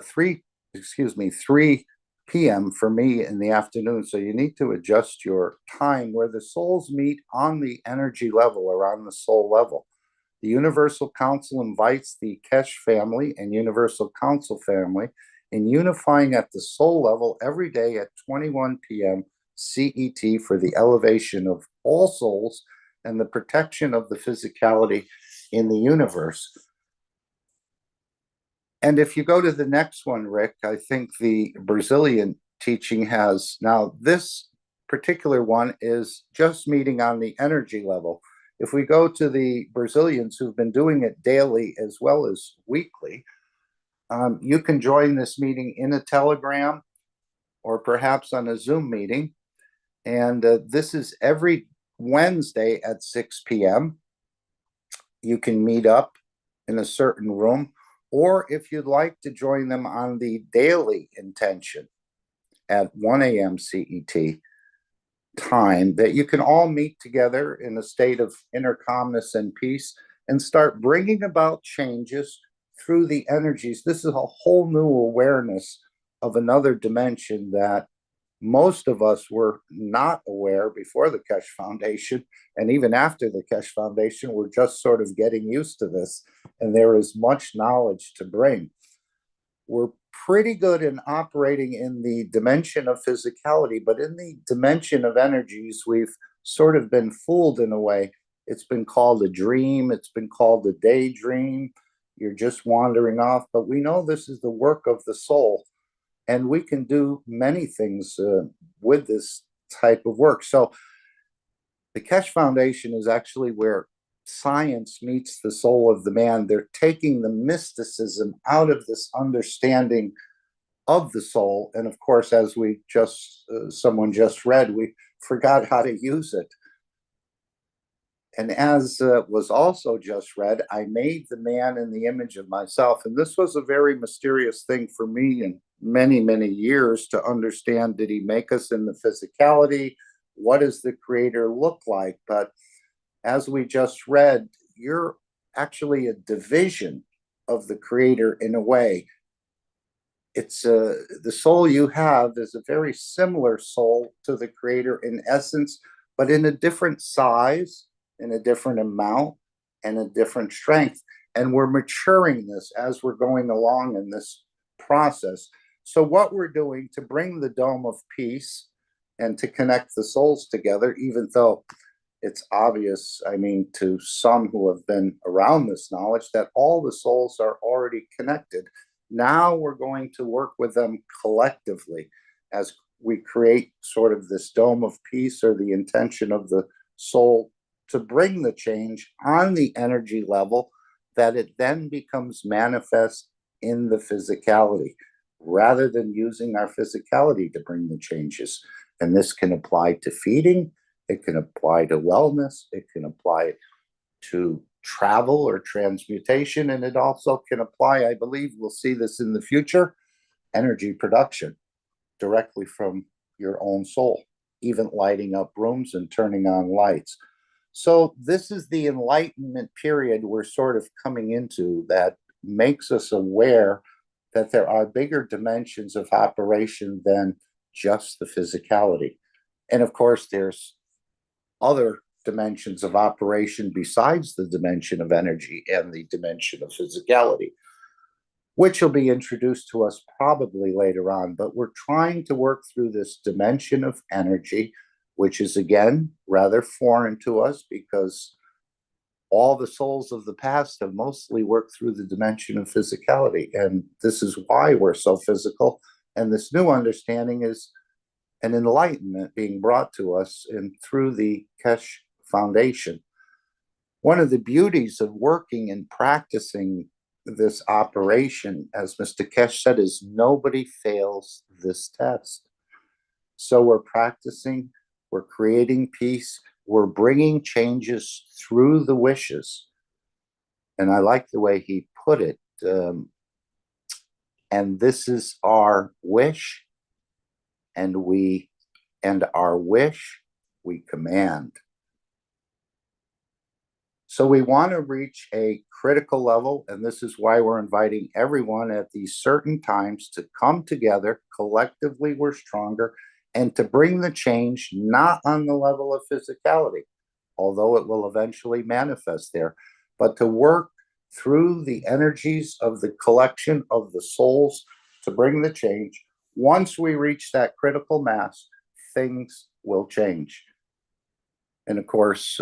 3 PM for me in the afternoon. So you need to adjust your time where the souls meet on the energy level or on the soul level. The Universal Council invites the Keshe family and Universal Council family in unifying at the soul level every day at 21 PM CET for the elevation of all souls and the protection of the physicality in the universe. And if you go to the next one, Rick, I think the Brazilian teaching has, now this particular one is just meeting on the energy level. If we go to the Brazilians who've been doing it daily as well as weekly, you can join this meeting in a Telegram or perhaps on a Zoom meeting. And this is every Wednesday at 6 PM. You can meet up in a certain room, or if you'd like to join them on the daily intention at 1 AM CET time, that you can all meet together in a state of inner calmness and peace and start bringing about changes through the energies. This is a whole new awareness of another dimension that most of us were not aware before the Keshe Foundation, and even after the Keshe Foundation, we're just sort of getting used to this, and there is much knowledge to bring. We're pretty good in operating in the dimension of physicality, but in the dimension of energies, we've sort of been fooled in a way. It's been called a dream, it's been called a daydream, you're just wandering off, but we know this is the work of the soul. And we can do many things with this type of work. So the Keshe Foundation is actually where science meets the soul of the man. They're taking the mysticism out of this understanding of the soul. And of course, as we someone just read, we forgot how to use it. And as was also just read, I made the man in the image of myself. And this was a very mysterious thing for me in many, many years to understand. Did he make us in the physicality? What does the creator look like? But as we just read, you're actually a division of the creator in a way. It's the soul you have is a very similar soul to the creator in essence, but in a different size, in a different amount, and a different strength. And we're maturing this as we're going along in this process. So what we're doing to bring the Dome of Peace and to connect the souls together, even though it's obvious, I mean, to some who have been around this knowledge, that all the souls are already connected. Now we're going to work with them collectively as we create sort of this Dome of Peace, or the intention of the soul, to bring the change on the energy level, that it then becomes manifest in the physicality, rather than using our physicality to bring the changes. And this can apply to feeding, it can apply to wellness, it can apply to travel or transmutation, and it also can apply, I believe we'll see this in the future, energy production directly from your own soul. even lighting up rooms and turning on lights. So this is the enlightenment period we're sort of coming into that makes us aware that there are bigger dimensions of operation than just the physicality. And of course, there's other dimensions of operation besides the dimension of energy and the dimension of physicality, which will be introduced to us probably later on. But we're trying to work through this dimension of energy, which is, again, rather foreign to us because all the souls of the past have mostly worked through the dimension of physicality. And this is why we're so physical. And this new understanding is an enlightenment being brought to us through the Keshe Foundation. One of the beauties of working and practicing this operation, as Mr. Keshe said, is nobody fails this test. So we're practicing, we're creating peace, we're bringing changes through the wishes. And I like the way he put it. And this is our wish, and our wish we command. So we want to reach a critical level, and this is why we're inviting everyone at these certain times to come together. Collectively, we're stronger, and to bring the change not on the level of physicality, although it will eventually manifest there, but to work through the energies of the collection of the souls to bring the change. Once we reach that critical mass, things will change. And of course,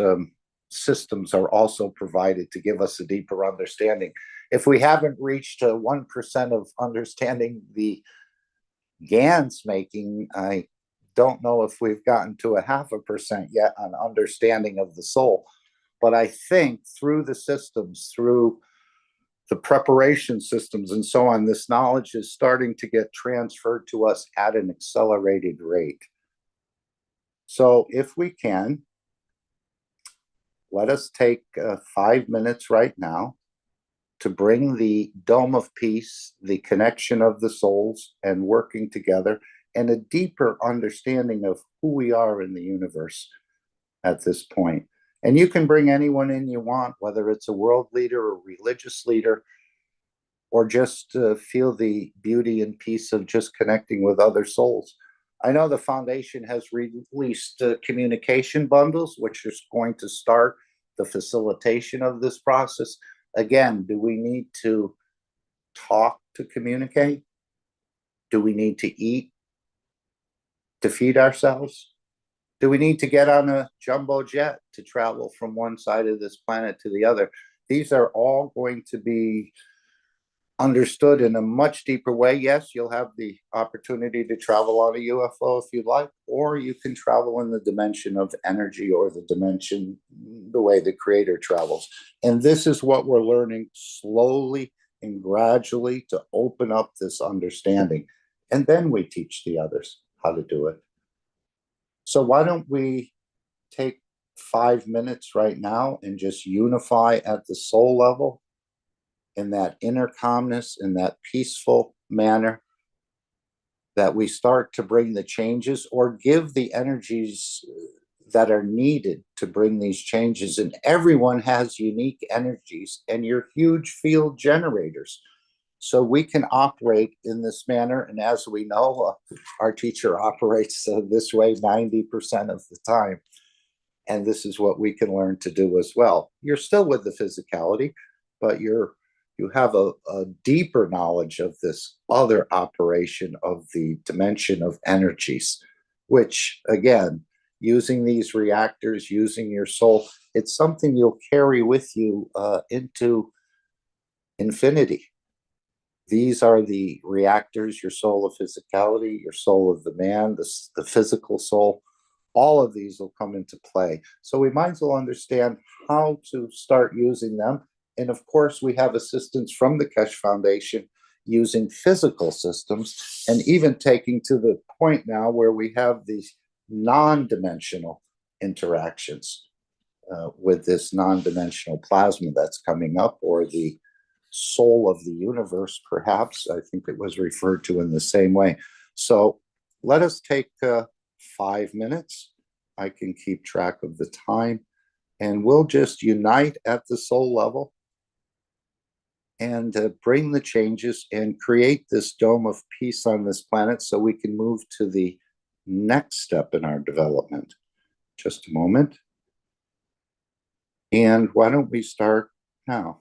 systems are also provided to give us a deeper understanding. If we haven't reached 1% of understanding the GAN's making, I don't know if we've gotten to 0.5% yet on understanding of the soul. But I think through the systems, through the preparation systems and so on, this knowledge is starting to get transferred to us at an accelerated rate. So if we can, let us take 5 minutes right now to bring the dome of peace, the connection of the souls and working together, and a deeper understanding of who we are in the universe at this point. And you can bring anyone in you want, whether it's a world leader or religious leader, or just feel the beauty and peace of just connecting with other souls. I know the foundation has released communication bundles, which is going to start the facilitation of this process. Again, do we need to talk to communicate? Do we need to eat to feed ourselves? Do we need to get on a jumbo jet to travel from one side of this planet to the other? These are all going to be understood in a much deeper way. Yes, you'll have the opportunity to travel on a UFO if you'd like, or you can travel in the dimension of energy or the dimension, the way the Creator travels. And this is what we're learning slowly and gradually to open up this understanding. And then we teach the others how to do it. So why don't we take 5 minutes right now and just unify at the soul level in that inner calmness, in that peaceful manner, that we start to bring the changes or give the energies that are needed to bring these changes. And everyone has unique energies, and you're huge field generators. So we can operate in this manner. And as we know, our teacher operates this way 90% of the time. And this is what we can learn to do as well. You're still with the physicality, but you have a deeper knowledge of this other operation of the dimension of energies, which, again, using these reactors, using your soul, it's something you'll carry with you into infinity. These are the reactors, your soul of physicality, your soul of the man, the physical soul. All of these will come into play. So we might as well understand how to start using them. And of course, we have assistance from the Keshe Foundation using physical systems, and even taking to the point now where we have these non-dimensional interactions with this non-dimensional plasma that's coming up, or the soul of the universe, perhaps. I think it was referred to in the same way. So let us take 5 minutes. I can keep track of the time, and we'll just unite at the soul level and bring the changes and create this dome of peace on this planet so we can move to the next step in our development. Just a moment. And why don't we start now?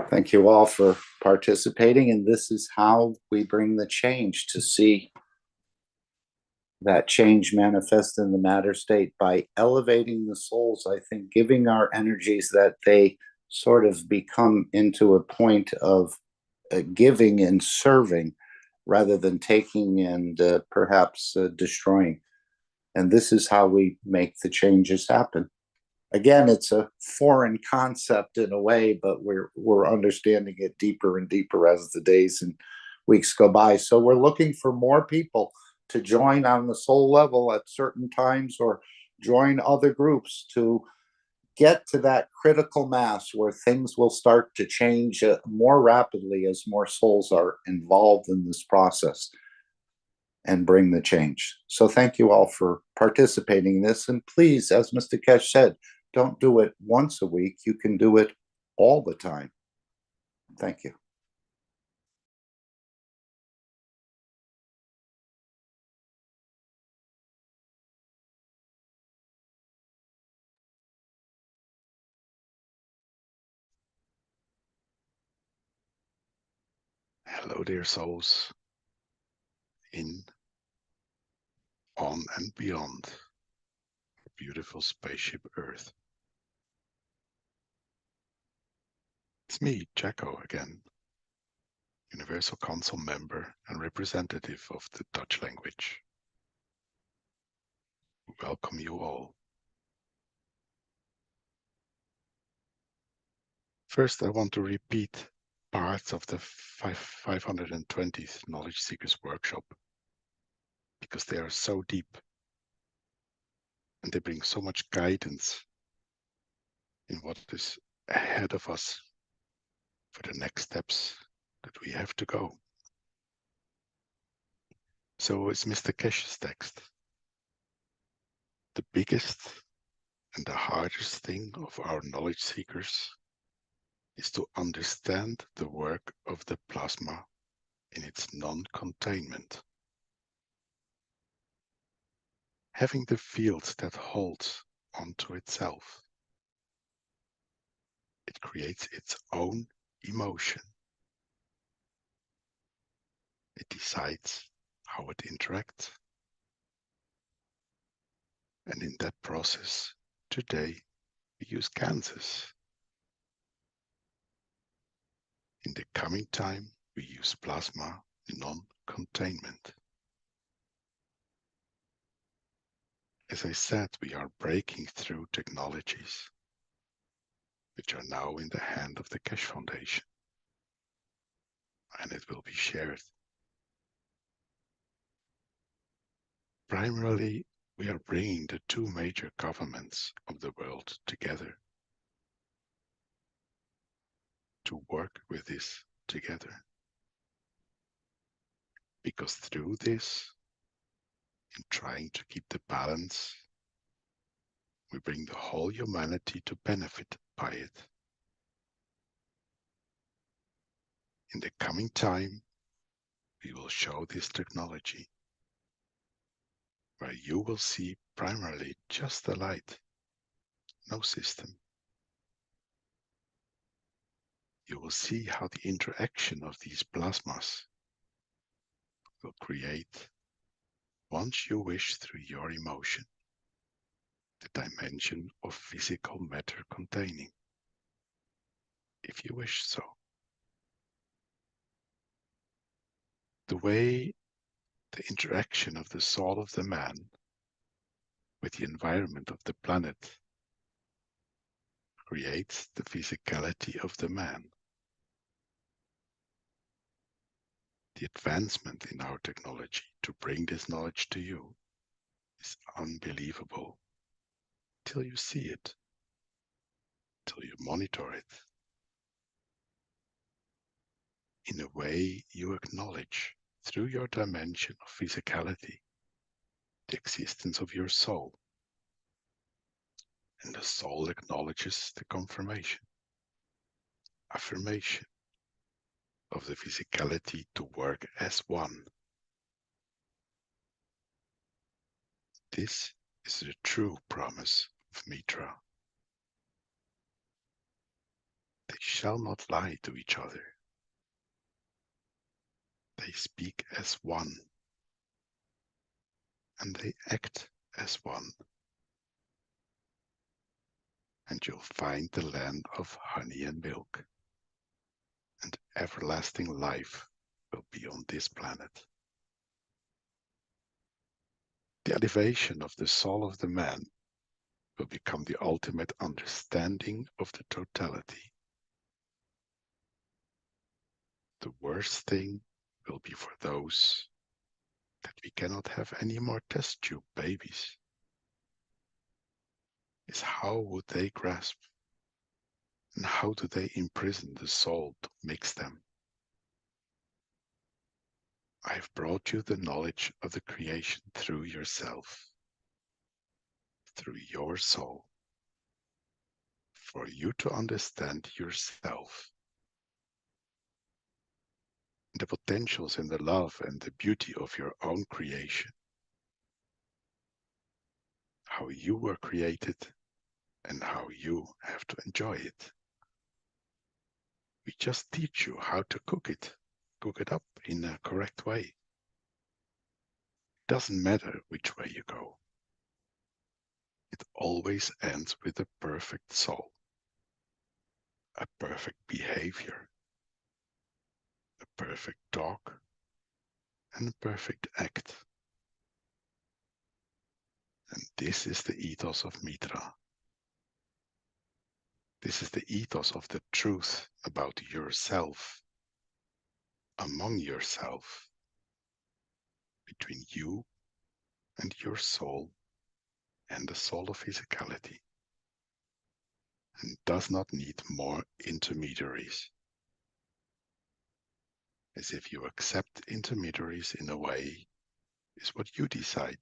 Thank you all for participating, and this is how we bring the change, to see that change manifest in the matter state by elevating the souls. I think giving our energies that they sort of become into a point of giving and serving rather than taking and perhaps destroying. And this is how we make the changes happen. Again, it's a foreign concept in a way, but we're understanding it deeper and deeper as the days and weeks go by. So we're looking for more people to join on the soul level at certain times, or join other groups to get to that critical mass where things will start to change more rapidly as more souls are involved in this process and bring the change. So thank you all for participating in this. And please, as Mr. Keshe said, don't do it once a week. You can do it all the time. Thank you. Hello, dear souls, in, on, and beyond beautiful spaceship Earth. It's me, Jacko, again, Universal Council member and representative of the Dutch language. Welcome you all. First, I want to repeat parts of the 520th Knowledge Seekers Workshop, because they are so deep and they bring so much guidance in what is ahead of us for the next steps that we have to go. So it's Mr. Keshe's text. The biggest and the hardest thing of our knowledge seekers is to understand the work of the plasma in its non-containment. Having the field that holds onto itself. It creates its own emotion. It decides how it interacts. And in that process, today, we use Kansas. In the coming time, we use plasma non-containment. As I said, we are breaking through technologies which are now in the hand of the Keshe Foundation, and it will be shared. Primarily, we are bringing the two major governments of the world together to work with this together. Because through this, in trying to keep the balance, we bring the whole humanity to benefit by it. In the coming time, we will show this technology, where you will see primarily just the light, no system. You will see how the interaction of these plasmas will create, once you wish through your emotion, the dimension of physical matter containing, if you wish so. The way the interaction of the soul of the man with the environment of the planet creates the physicality of the man. The advancement in our technology to bring this knowledge to you is unbelievable till you see it, till you monitor it. In a way, you acknowledge through your dimension of physicality the existence of your soul, and the soul acknowledges the confirmation, affirmation of the physicality to work as one. This is the true promise of Mitra. They shall not lie to each other. They speak as one, and they act as one. And you'll find the land of honey and milk, and everlasting life will be on this planet. The elevation of the soul of the man will become the ultimate understanding of the totality. The worst thing will be for those that we cannot have any more test tube babies. Is how would they grasp, and how do they imprison the soul to mix them? I have brought you the knowledge of the creation through yourself, through your soul, for you to understand yourself, the potentials and the love and the beauty of your own creation, how you were created and how you have to enjoy it. We just teach you how to cook it up in a correct way. Doesn't matter which way you go. It always ends with a perfect soul, a perfect behavior, a perfect talk, and a perfect act. And this is the ethos of Mitra. This is the ethos of the truth about yourself, among yourself, between you and your soul and the soul of physicality, and does not need more intermediaries. As if you accept intermediaries in a way is what you decide.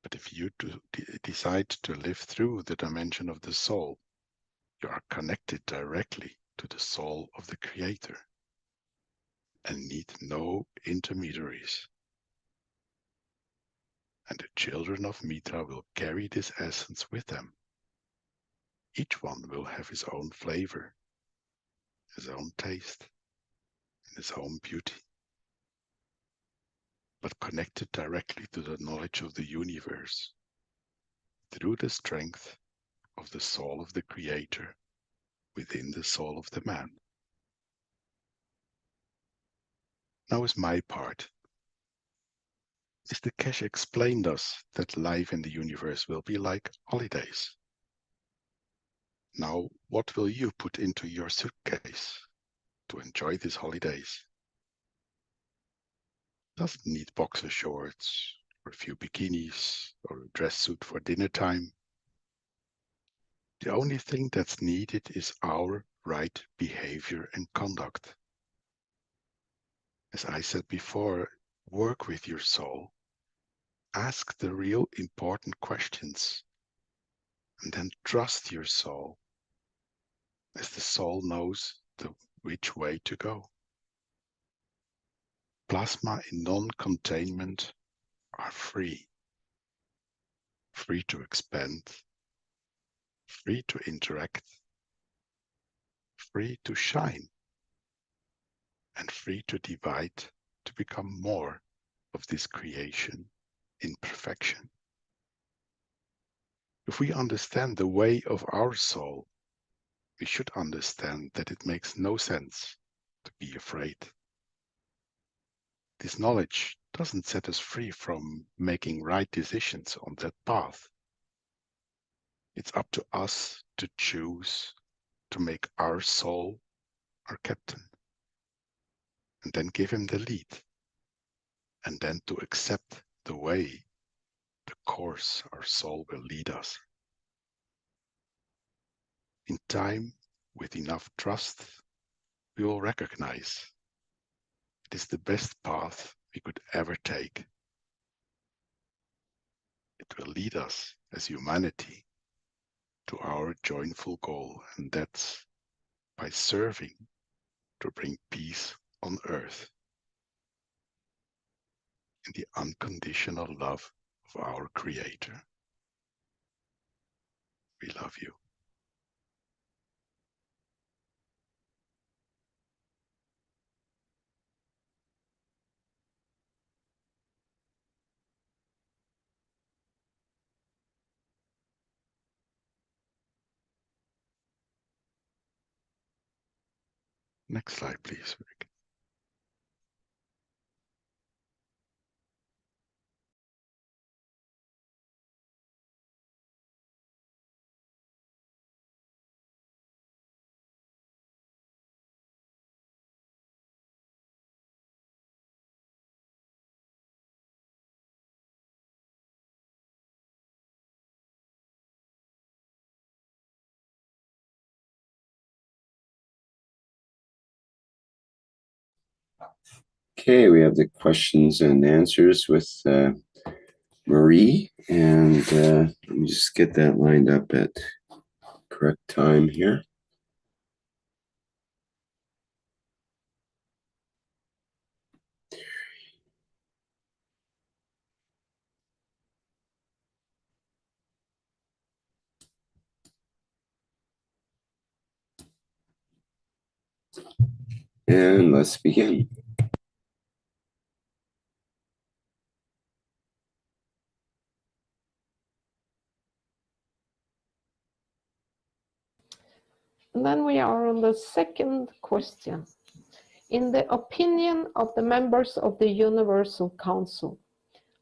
But if you decide to live through the dimension of the soul, you are connected directly to the soul of the Creator and need no intermediaries. And the children of Mitra will carry this essence with them. Each one will have his own flavor, his own taste, and his own beauty, but connected directly to the knowledge of the universe through the strength of the soul of the Creator within the soul of the man. Now is my part. Mr. Keshe explained us that life in the universe will be like holidays. Now, what will you put into your suitcase to enjoy these holidays? Doesn't need boxer shorts or a few bikinis or a dress suit for dinner time. The only thing that's needed is our right behavior and conduct. As I said before, work with your soul. Ask the real important questions and then trust your soul, as the soul knows which way to go. Plasma in non-containment are free to expand, free to interact, free to shine, and free to divide to become more of this creation in perfection. If we understand the way of our soul, we should understand that it makes no sense to be afraid. This knowledge doesn't set us free from making right decisions on that path. It's up to us to choose to make our soul our captain, and then give him the lead, and then to accept the way, the course our soul will lead us. In time, with enough trust, we will recognize it is the best path we could ever take. It will lead us as humanity to our joyful goal, and that's by serving to bring peace on earth in the unconditional love of our Creator. We love you. Next slide, please. Okay, we have the questions and answers with Marie, and let me just get that lined up at correct time here. And let's begin. And then we are on the second question. In the opinion of the members of the Universal Council,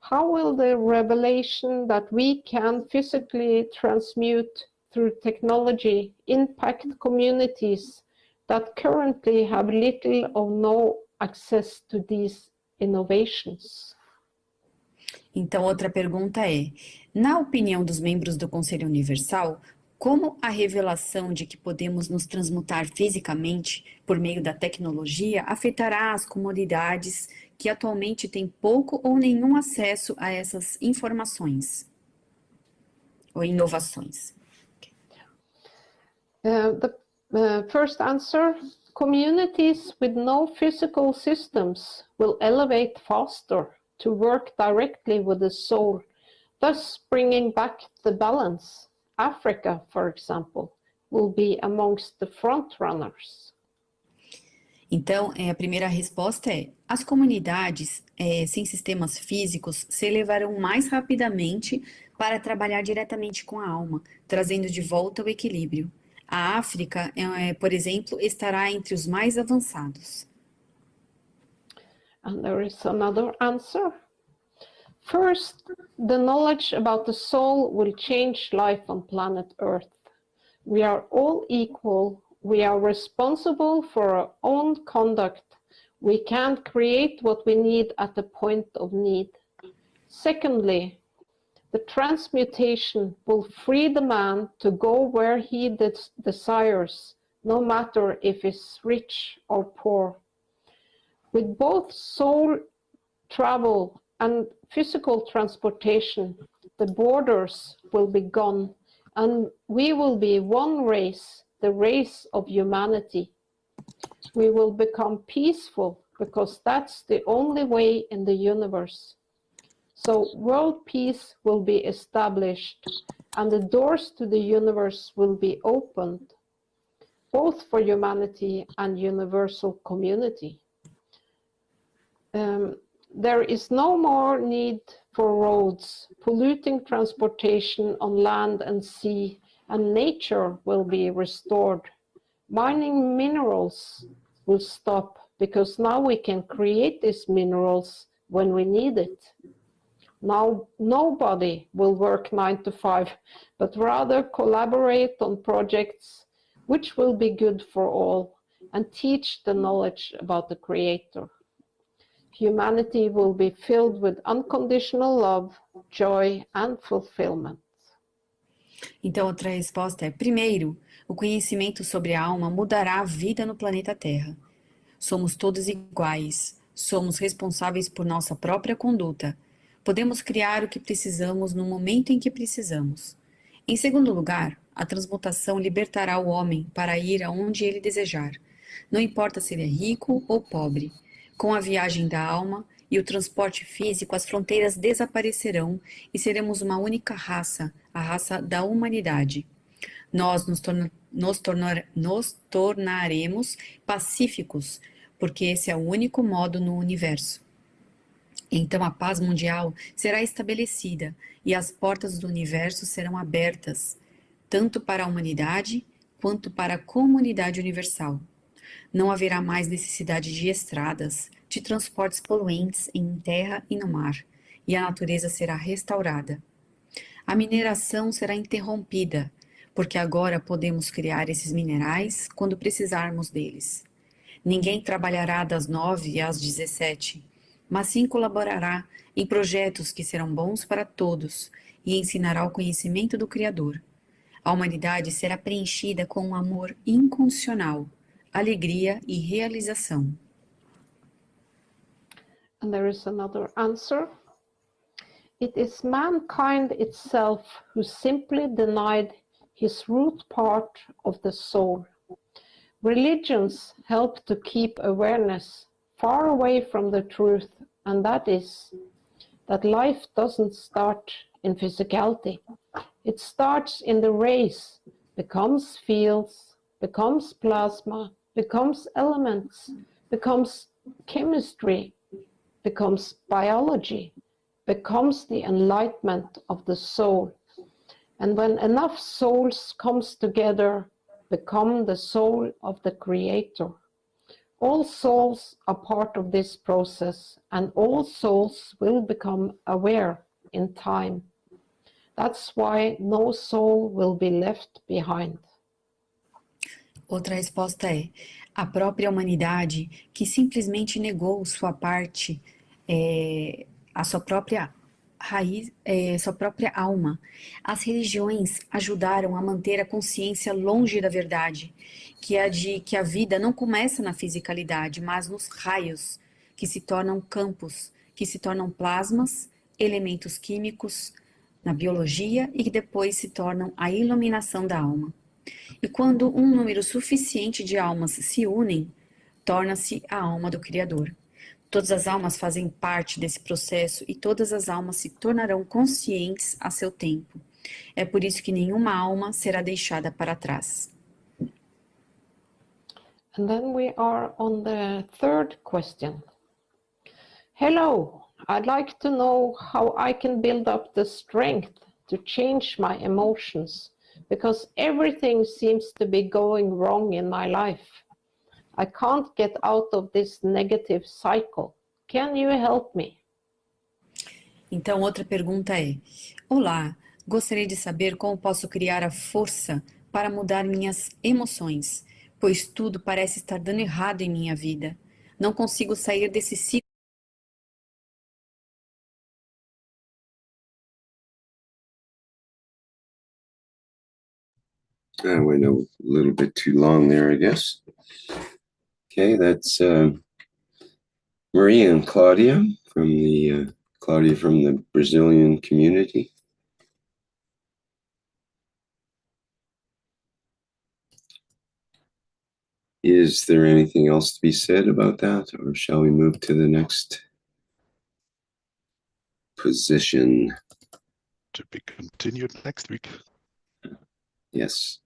how will the revelation that we can physically transmute through technology impact communities that currently have little or no access to these innovations? Então, outra pergunta é: na opinião dos membros do Conselho Universal, como a revelação de que podemos nos transmutar fisicamente por meio da tecnologia afetará as comunidades que atualmente têm pouco ou nenhum acesso a essas informações ou inovações? The first answer, communities with no physical systems will elevate faster to work directly with the soul, thus bringing back the balance. Africa, for example, will be amongst the front runners. Então, a primeira resposta é: as comunidades sem sistemas físicos se elevarão mais rapidamente para trabalhar diretamente com a alma, trazendo de volta o equilíbrio. A África, por exemplo, estará entre os mais avançados. And there is another answer. First, the knowledge about the soul will change life on planet Earth. We are all equal. We are responsible for our own conduct. We can create what we need at the point of need. Secondly, the transmutation will free the man to go where he desires, no matter if he's rich or poor. With both soul travel and physical transportation, the borders will be gone, and we will be one race, the race of humanity. We will become peaceful because that's the only way in the universe. So world peace will be established, and the doors to the universe will be opened, both for humanity and universal community. There is no more need for roads, polluting transportation on land and sea, and nature will be restored. Mining minerals will stop because now we can create these minerals when we need it. Now nobody will work 9 to 5, but rather collaborate on projects which will be good for all and teach the knowledge about the Creator. Humanity will be filled with unconditional love, joy and fulfillment. Então, outra resposta é: primeiro, o conhecimento sobre a alma mudará a vida no planeta Terra. Somos todos iguais, somos responsáveis por nossa própria conduta. Podemos criar o que precisamos no momento em que precisamos. Em segundo lugar, a transmutação libertará o homem para ir aonde ele desejar. Não importa se ele é rico ou pobre. Com a viagem da alma e o transporte físico, as fronteiras desaparecerão e seremos uma única raça, a raça da humanidade. Nós nos tornaremos pacíficos, porque esse é o único modo no universo. Então a paz mundial será estabelecida e as portas do universo serão abertas, tanto para a humanidade quanto para a comunidade universal. não haverá mais necessidade de estradas, de transportes poluentes em terra e no mar, e a natureza será restaurada. A mineração será interrompida, porque agora podemos criar esses minerais quando precisarmos deles. Ninguém trabalhará das 9 às 17, mas sim colaborará em projetos que serão bons para todos e ensinará o conhecimento do Criador. A humanidade será preenchida com um amor incondicional, alegria e realização. And there is another answer. It is mankind itself who simply denied his root part of the soul. Religions help to keep awareness far away from the truth, and that is that life doesn't start in physicality. It starts in the rays, becomes fields, becomes plasma, becomes elements, becomes chemistry, becomes biology, becomes the enlightenment of the soul. And when enough souls comes together, become the soul of the Creator. All souls are part of this process, and all souls will become aware in time. That's why no soul will be left behind. Outra resposta é: a própria humanidade que simplesmente negou sua parte, a sua própria raiz, sua própria alma. As religiões ajudaram a manter a consciência longe da verdade, que é a de que a vida não começa na fisicalidade, mas nos raios, que se tornam campos, que se tornam plasmas, elementos químicos, na biologia e que depois se tornam a iluminação da alma. E quando um número suficiente de almas se unem, torna-se a alma do Criador. Todas as almas fazem parte desse processo e todas as almas se tornarão conscientes a seu tempo. É por isso que nenhuma alma será deixada para trás. And then we are on the third question. Hello, I'd like to know how I can build up the strength to change my emotions, because everything seems to be going wrong in my life. I can't get out of this negative cycle. Can you help me? Então, outra pergunta é: olá, gostaria de saber como posso criar a força para mudar minhas emoções, pois tudo parece estar dando errado em minha vida. Não consigo sair desse ciclo. I went a little bit too long there, I guess. Okay, that's Maria and Claudia from the Brazilian community. Is there anything else to be said about that, or shall we move to the next position? To be continued next week. Yes.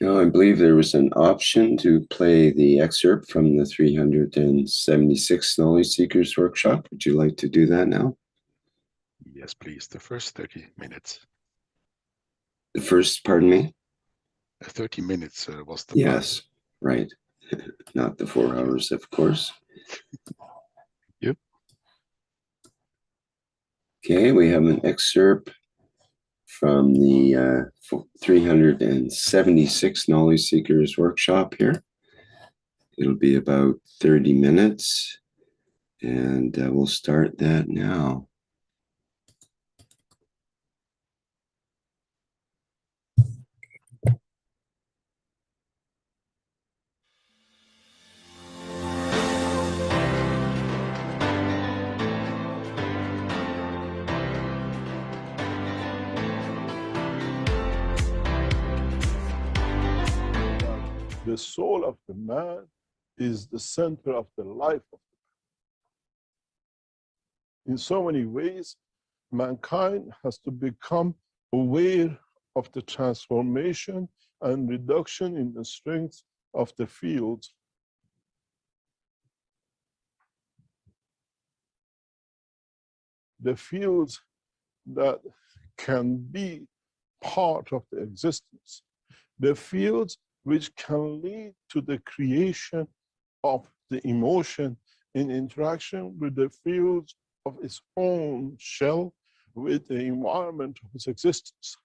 Now, I believe there was an option to play the excerpt from the 376 Knowledge Seekers Workshop. Would you like to do that now? Yes, please. The first 30 minutes. The first, pardon me? 30 minutes was the Yes, right. Not the 4 hours, of course. Yep. Okay, we have an excerpt from the 376 Knowledge Seekers Workshop here. It'll be about 30 minutes, and we'll start that now. The soul of the man is the center of the life of the man. In so many ways, mankind has to become aware of the transformation and reduction in the strength of the field. the fields that can be part of the existence, the fields which can lead to the creation of the emotion in interaction with the fields of its own shell, with the environment of its existence.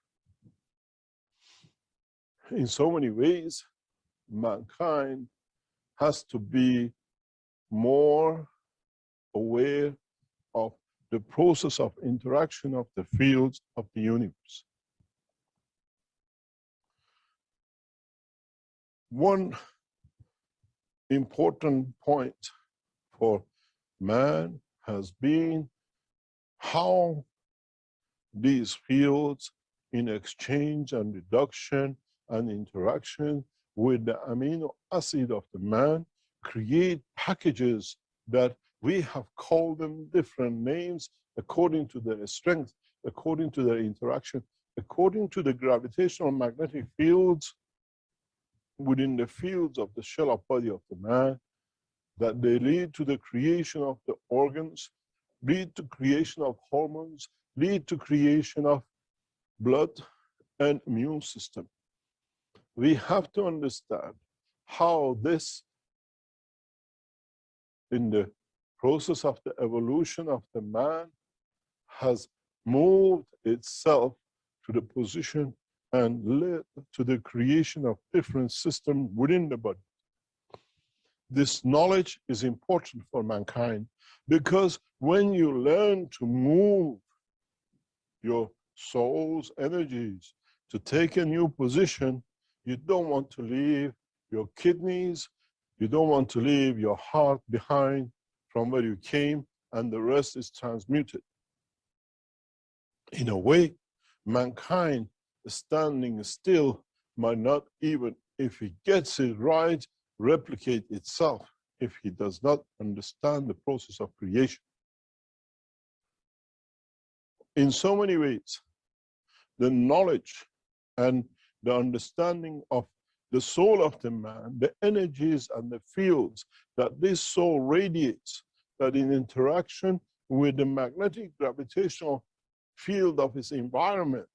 In so many ways, mankind has to be more aware of the process of interaction of the fields of the universe. One important point for man has been how these fields, in exchange and reduction and interaction with the amino acid of the man, create packages that we have called them different names according to their strength, according to their interaction, according to the gravitational magnetic fields within the fields of the shell of body of the man, that they lead to the creation of the organs, lead to creation of hormones, lead to creation of blood and immune system. We have to understand how this, in the process of the evolution of the man, has moved itself to the position and led to the creation of different systems within the body. This knowledge is important for mankind, because when you learn to move your soul's energies to take a new position, you don't want to leave your kidneys, you don't want to leave your heart behind from where you came, and the rest is transmuted. In a way, mankind standing still might not even, if he gets it right, replicate itself if he does not understand the process of creation. In so many ways, the knowledge and the understanding of the soul of the man, the energies and the fields that this soul radiates, that in interaction with the magnetic gravitational field of his environment,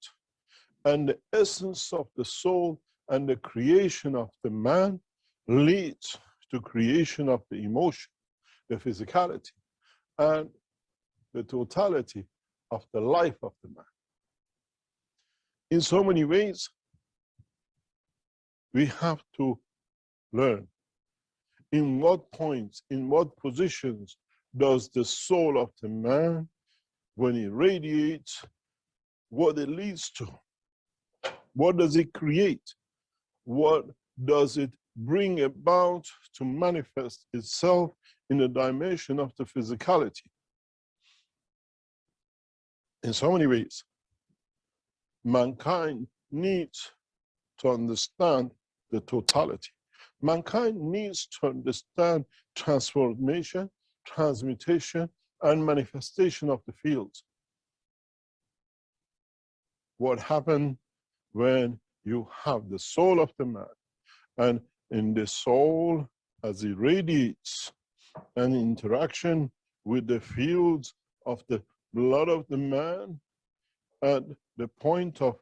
and the essence of the soul and the creation of the man leads to creation of the emotion, the physicality, and the totality of the life of the man. In so many ways, we have to learn in what points, in what positions does the soul of the man, when it radiates, what it leads to. What does it create? What does it bring about to manifest itself in the dimension of the physicality? In so many ways, mankind needs to understand the totality. Mankind needs to understand transformation, transmutation, and manifestation of the fields. What happened when you have the soul of the man, and in the soul, as it radiates an interaction with the fields of the blood of the man, at the point of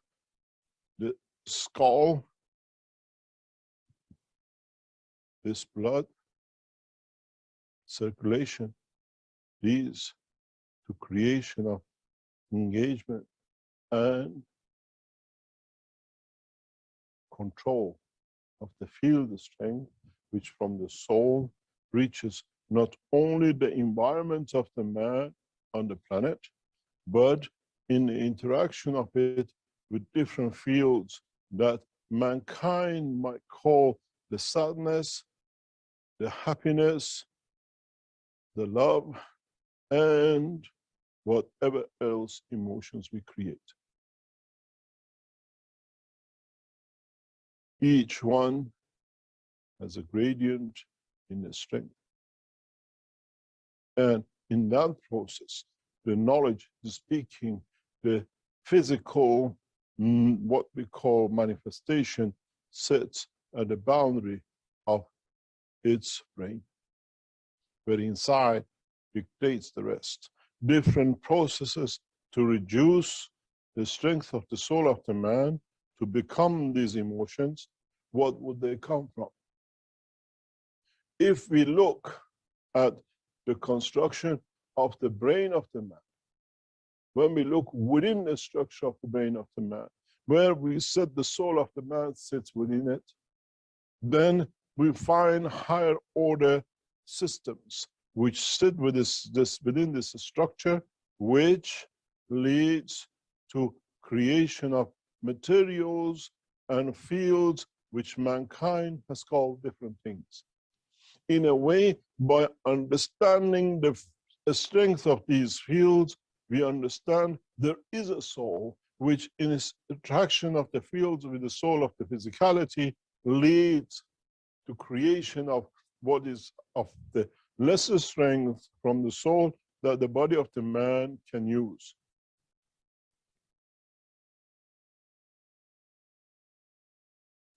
the skull, this blood circulation leads to creation of engagement and control of the field strength, which from the soul reaches not only the environment of the man on the planet, but in the interaction of it with different fields that mankind might call the sadness, the happiness, the love, and whatever else emotions we create. Each one has a gradient in the strength. And in that process, the knowledge, the speaking, the physical, what we call manifestation, sits at the boundary of its brain, where inside dictates the rest. different processes to reduce the strength of the soul of the man to become these emotions, what would they come from? If we look at the construction of the brain of the man, when we look within the structure of the brain of the man, where we said the soul of the man sits within it, then we find higher order systems which sit with within this structure, which leads to creation of materials and fields which mankind has called different things. In a way, by understanding the strength of these fields, we understand there is a soul which in its attraction of the fields with the soul of the physicality leads to creation of what is of the lesser strength from the soul that the body of the man can use.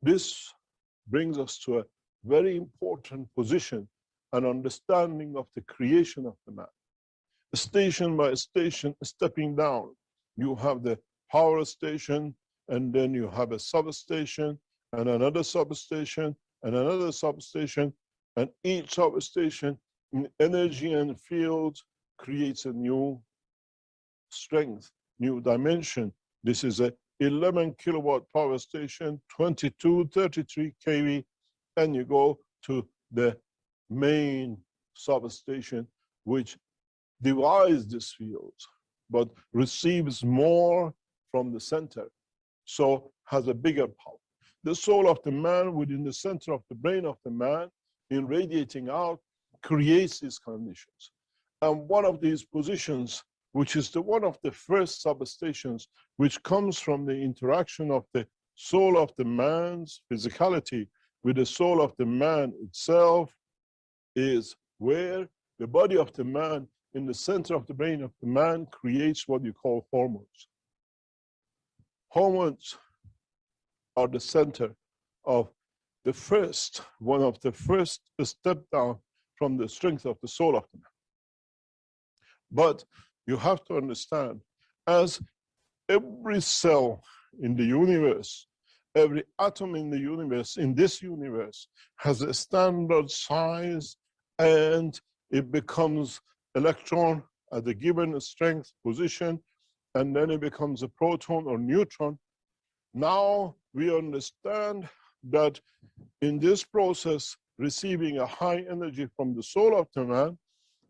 This brings us to a very important position and understanding of the creation of the man. Station by station, stepping down, you have the power station, and then you have a substation, and another substation, and another substation, and each substation in energy and field creates a new strength, new dimension. This is a 11 kilowatt power station, 22, 33 kV, and you go to the main substation, which divides this field, but receives more from the center, so has a bigger power. The soul of the man within the center of the brain of the man, in radiating out, creates these conditions. And one of these positions, which is one of the first substations, which comes from the interaction of the soul of the man's physicality with the soul of the man itself, is where the body of the man in the center of the brain of the man creates what you call hormones. Hormones are the center of the first, one of the first step down from the strength of the soul of the man. But you have to understand, as every cell in the universe, every atom in the universe, in this universe, has a standard size, and it becomes electron at a given strength position, and then it becomes a proton or neutron. Now we understand that in this process, receiving a high energy from the soul of the man,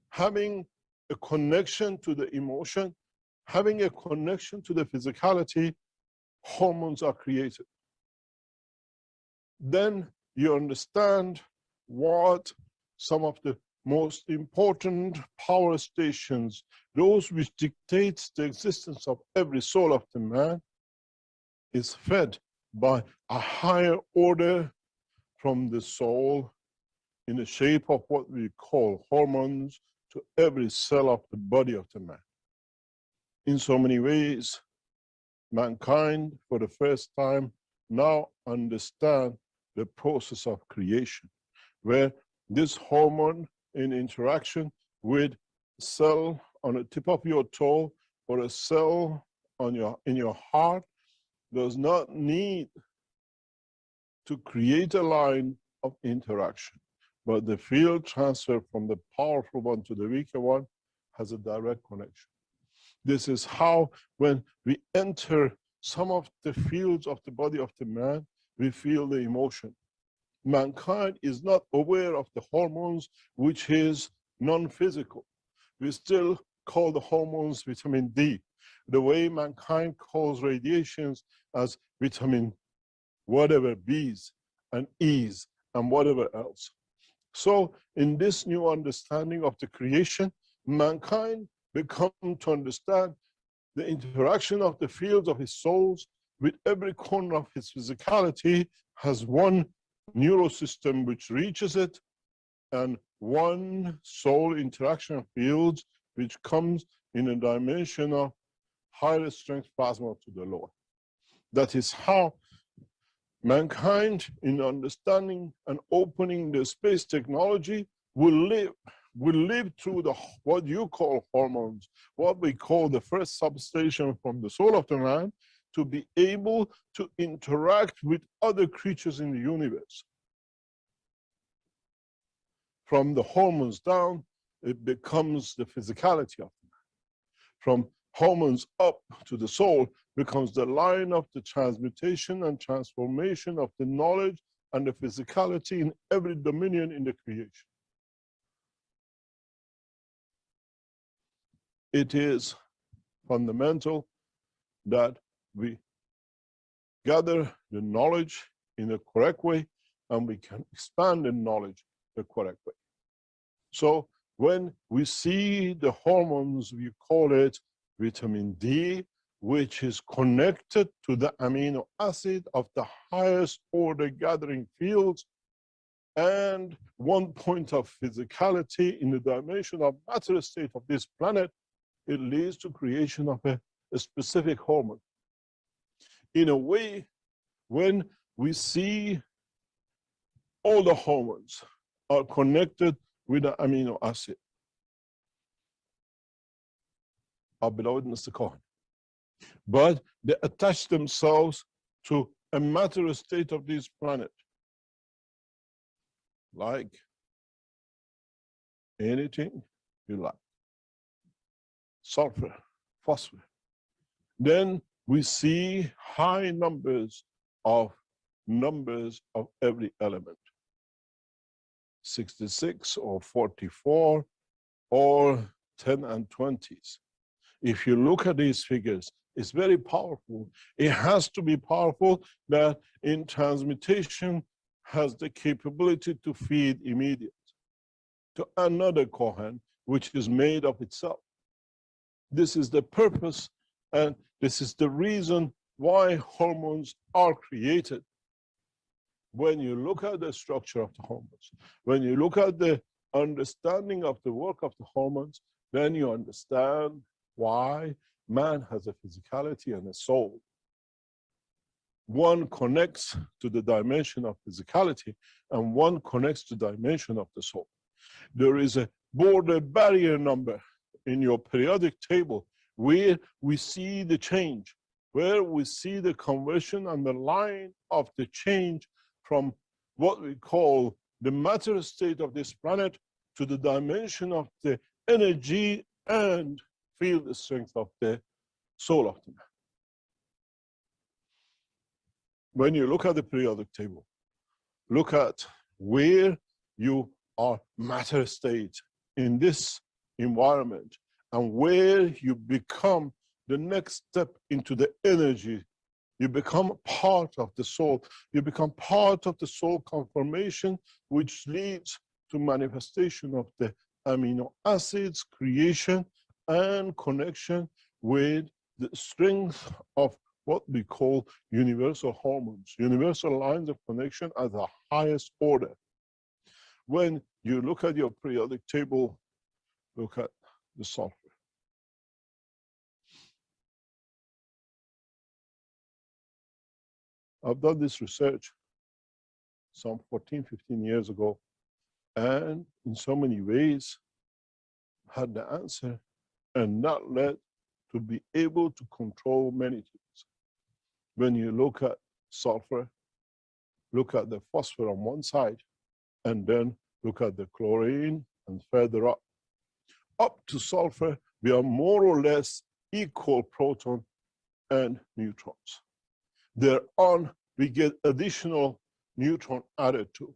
having a connection to the emotion, having a connection to the physicality, hormones are created. Then you understand what some of the most important power stations, those which dictate the existence of every soul of the man, is fed by a higher order from the soul in the shape of what we call hormones to every cell of the body of the man. In so many ways, mankind, for the first time, now understand the process of creation, where this hormone in interaction with a cell on the tip of your toe or a cell on in your heart does not need to create a line of interaction, but the field transfer from the powerful one to the weaker one has a direct connection. This is how, when we enter some of the fields of the body of the man, we feel the emotion. Mankind is not aware of the hormones, which is non-physical. We still call the hormones vitamin D, the way mankind calls radiations as vitamin whatever B's and E's and whatever else. So in this new understanding of the creation, mankind become to understand the interaction of the fields of his souls with every corner of his physicality has one neurosystem which reaches it, and one soul interaction fields which comes in a dimension of higher strength plasma to the lower. That is how mankind, in understanding and opening the space technology, will live will live through what you call hormones, what we call the first substation from the soul of the man, to be able to interact with other creatures in the universe. From the hormones down, it becomes the physicality of the man. From hormones up to the soul becomes the line of the transmutation and transformation of the knowledge and the physicality in every dominion in the creation. It is fundamental that we gather the knowledge in a correct way, and we can expand the knowledge the correct way. So when we see the hormones, we call it vitamin D, which is connected to the amino acid of the highest order gathering fields, and one point of physicality in the dimension of matter state of this planet, it leads to creation of a specific hormone. In a way, when we see all the hormones are connected with the amino acid. Our beloved Mr. Cohen. But they attach themselves to a matter state of this planet. Like anything you like. Sulfur, phosphor. Then we see high numbers of every element. 66 or 44 or 10 and 20s. If you look at these figures, it's very powerful. It has to be powerful that in transmutation has the capability to feed immediate to another Kohen, which is made of itself. This is the purpose, and this is the reason why hormones are created. When you look at the structure of the hormones, when you look at the understanding of the work of the hormones, then you understand why man has a physicality and a soul. One connects to the dimension of physicality, and one connects to the dimension of the soul. There is a border barrier number in your periodic table where we see the change, where we see the conversion and the line of the change from what we call the matter state of this planet to the dimension of the energy and field strength of the soul of the man. When you look at the periodic table, look at where you are matter state in this environment and where you become the next step into the energy. You become part of the soul. You become part of the soul conformation, which leads to manifestation of the amino acids, creation, and connection with the strength of what we call universal hormones, universal lines of connection at the highest order. When you look at your periodic table, look at the sulfur. I've done this research some 14, 15 years ago, and in so many ways had the answer and not led to be able to control many things. When you look at sulfur, look at the phosphor on one side, and then look at the chlorine and further up. Up to sulfur, we are more or less equal proton and neutrons. Thereon, we get additional neutron added to.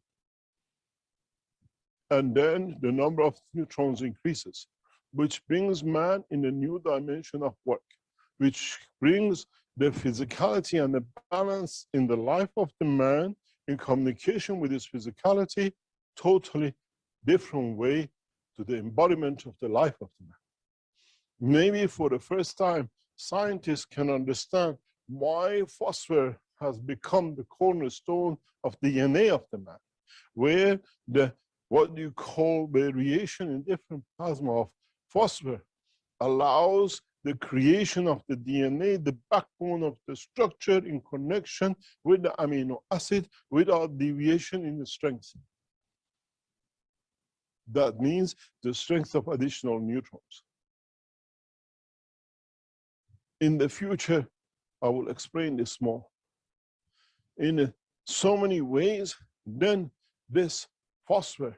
And then the number of neutrons increases, which brings man in a new dimension of work, which brings the physicality and the balance in the life of the man in communication with his physicality, totally different way to the embodiment of the life of the man. Maybe for the first time, scientists can understand why phosphor has become the cornerstone of the DNA of the man, where the what you call variation in different plasma of phosphor allows the creation of the DNA, the backbone of the structure in connection with the amino acid without deviation in the strength. That means the strength of additional neutrons. In the future, I will explain this more. In so many ways, then this phosphor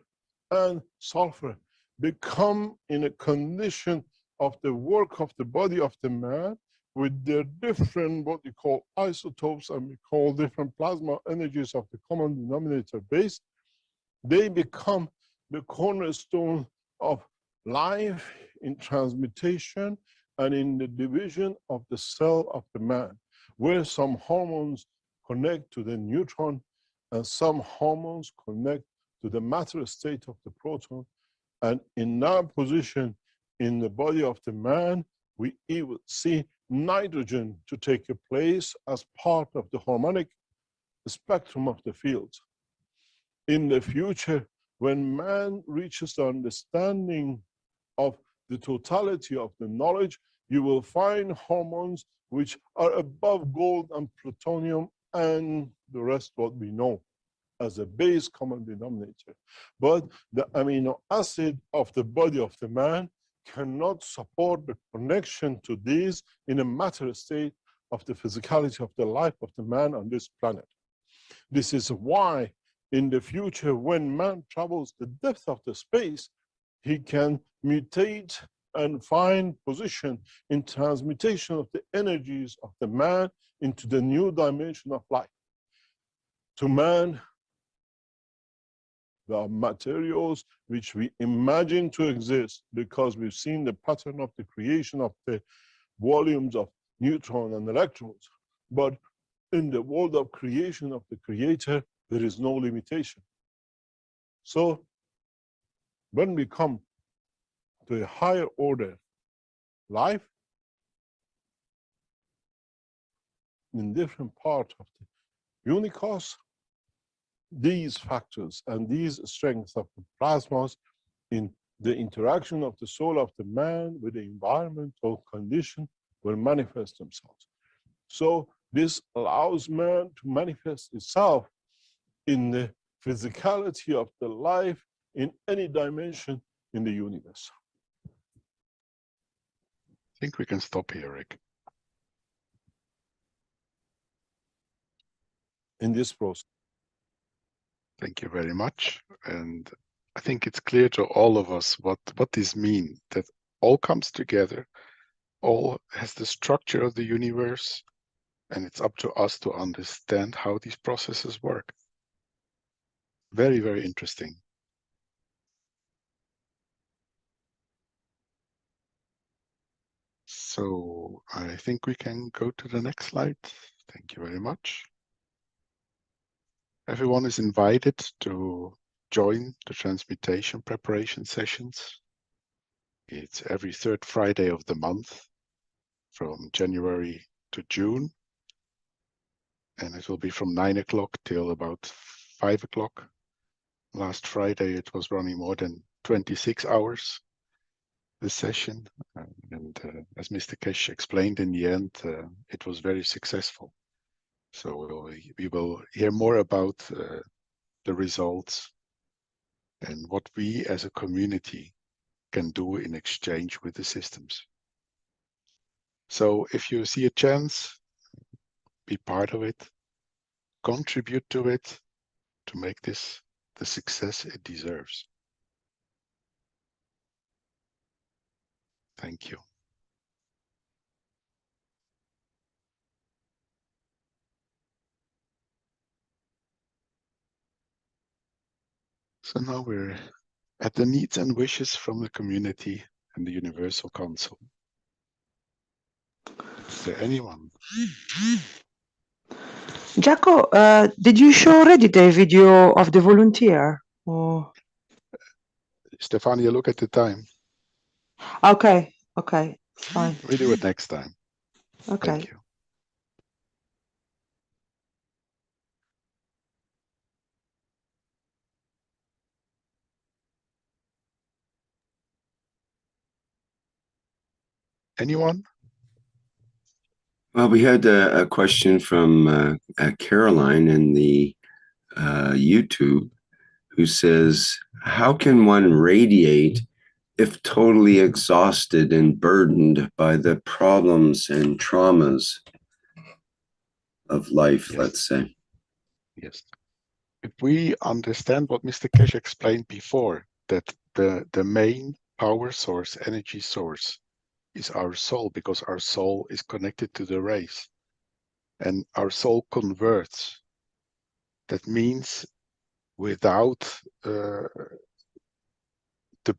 and sulfur become in a condition of the work of the body of the man with their different, what we call isotopes, and we call different plasma energies of the common denominator base. They become the cornerstone of life in transmutation and in the division of the cell of the man, where some hormones connect to the neutron and some hormones connect to the matter state of the proton. And in that position in the body of the man, we even see nitrogen to take a place as part of the harmonic spectrum of the fields. In the future, when man reaches the understanding of the totality of the knowledge, you will find hormones which are above gold and plutonium and the rest what we know as a base common denominator. But the amino acid of the body of the man cannot support the connection to these in a matter state of the physicality of the life of the man on this planet. This is why in the future, when man travels the depth of the space, he can mutate and find position in transmutation of the energies of the man into the new dimension of life. To man, there are materials which we imagine to exist because we've seen the pattern of the creation of the volumes of neutrons and electrons. But in the world of creation of the creator, there is no limitation. So when we come to a higher order life, in different parts of the universe, these factors and these strengths of the plasmas in the interaction of the soul of the man with the environmental condition will manifest themselves. So this allows man to manifest itself in the physicality of the life in any dimension in the universe. I think we can stop here, Rick. In this process. Thank you very much. And I think it's clear to all of us what this means, that all comes together, all has the structure of the universe, and it's up to us to understand how these processes work. Very, very interesting. So I think we can go to the next slide. Thank you very much. Everyone is invited to join the transmutation preparation sessions. It's every third Friday of the month from January to June. And it will be from 9 o'clock till about 5 o'clock. Last Friday, it was running more than 26 hours, this session. And as Mr. Keshe explained in the end, it was very successful. So we will hear more about the results and what we as a community can do in exchange with the systems. So if you see a chance, be part of it, contribute to it to make this the success it deserves. Thank you. So now we're at the needs and wishes from the community and the Universal Council. Is there anyone? Jaco, did you show already the video of the volunteer? Or... Stefania, look at the time. Okay, okay, it's fine. We do it next time. Okay. Thank you. Anyone? Well, we had a question from Caroline in the YouTube. who says, how can one radiate if totally exhausted and burdened by the problems and traumas of life, Yes. let's say? Yes. If we understand what Mr. Keshe explained before, that the main power source, energy source, is our soul, because our soul is connected to the rays, and our soul converts. That means without the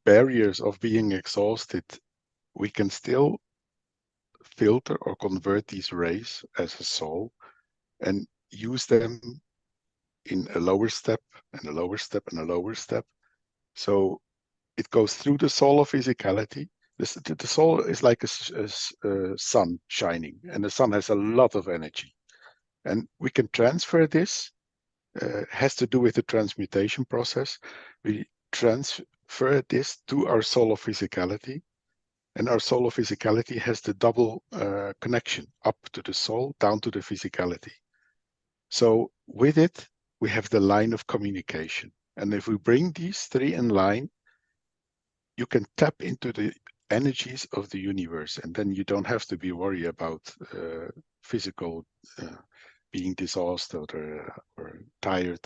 barriers of being exhausted, we can still filter or convert these rays as a soul and use them in a lower step and a lower step and a lower step. So it goes through the soul of physicality. The soul is like a sun shining, and the sun has a lot of energy. And we can transfer this, has to do with the transmutation process. We transfer this to our soul of physicality, and our soul of physicality has the double connection, up to the soul, down to the physicality. So with it, we have the line of communication. And if we bring these three in line, you can tap into the energies of the universe, and then you don't have to be worried about physical being disastrous or tired.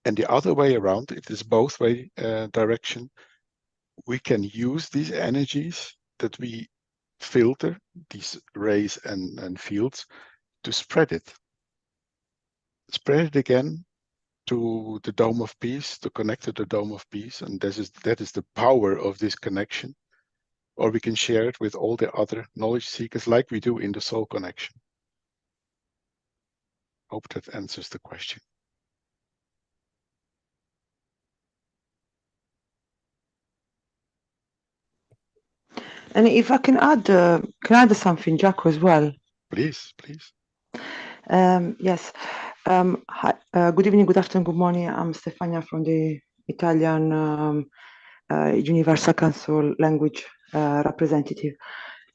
And the other way around, it is both way direction. We can use these energies that we filter, these rays and fields, to spread it. Spread it again to the dome of peace, to connect to the dome of peace, and that is the power of this connection. Or we can share it with all the other knowledge seekers, like we do in the soul connection. Hope that answers the question. And if I can add something, Jaco, as well. Please, please. Yes. Hi, good evening, good afternoon, good morning. I'm Stefania from the Italian Universal Council Language representative.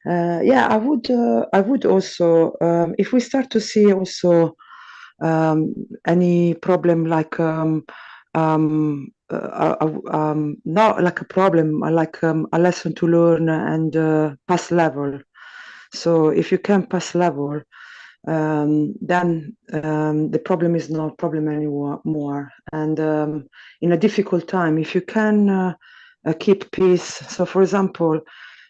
Yeah, I would also, if we start to see also any problem like not like a problem, like a lesson to learn and pass level. So if you can pass level, then the problem is not problem anymore. And in a difficult time, if you can keep peace. So for example,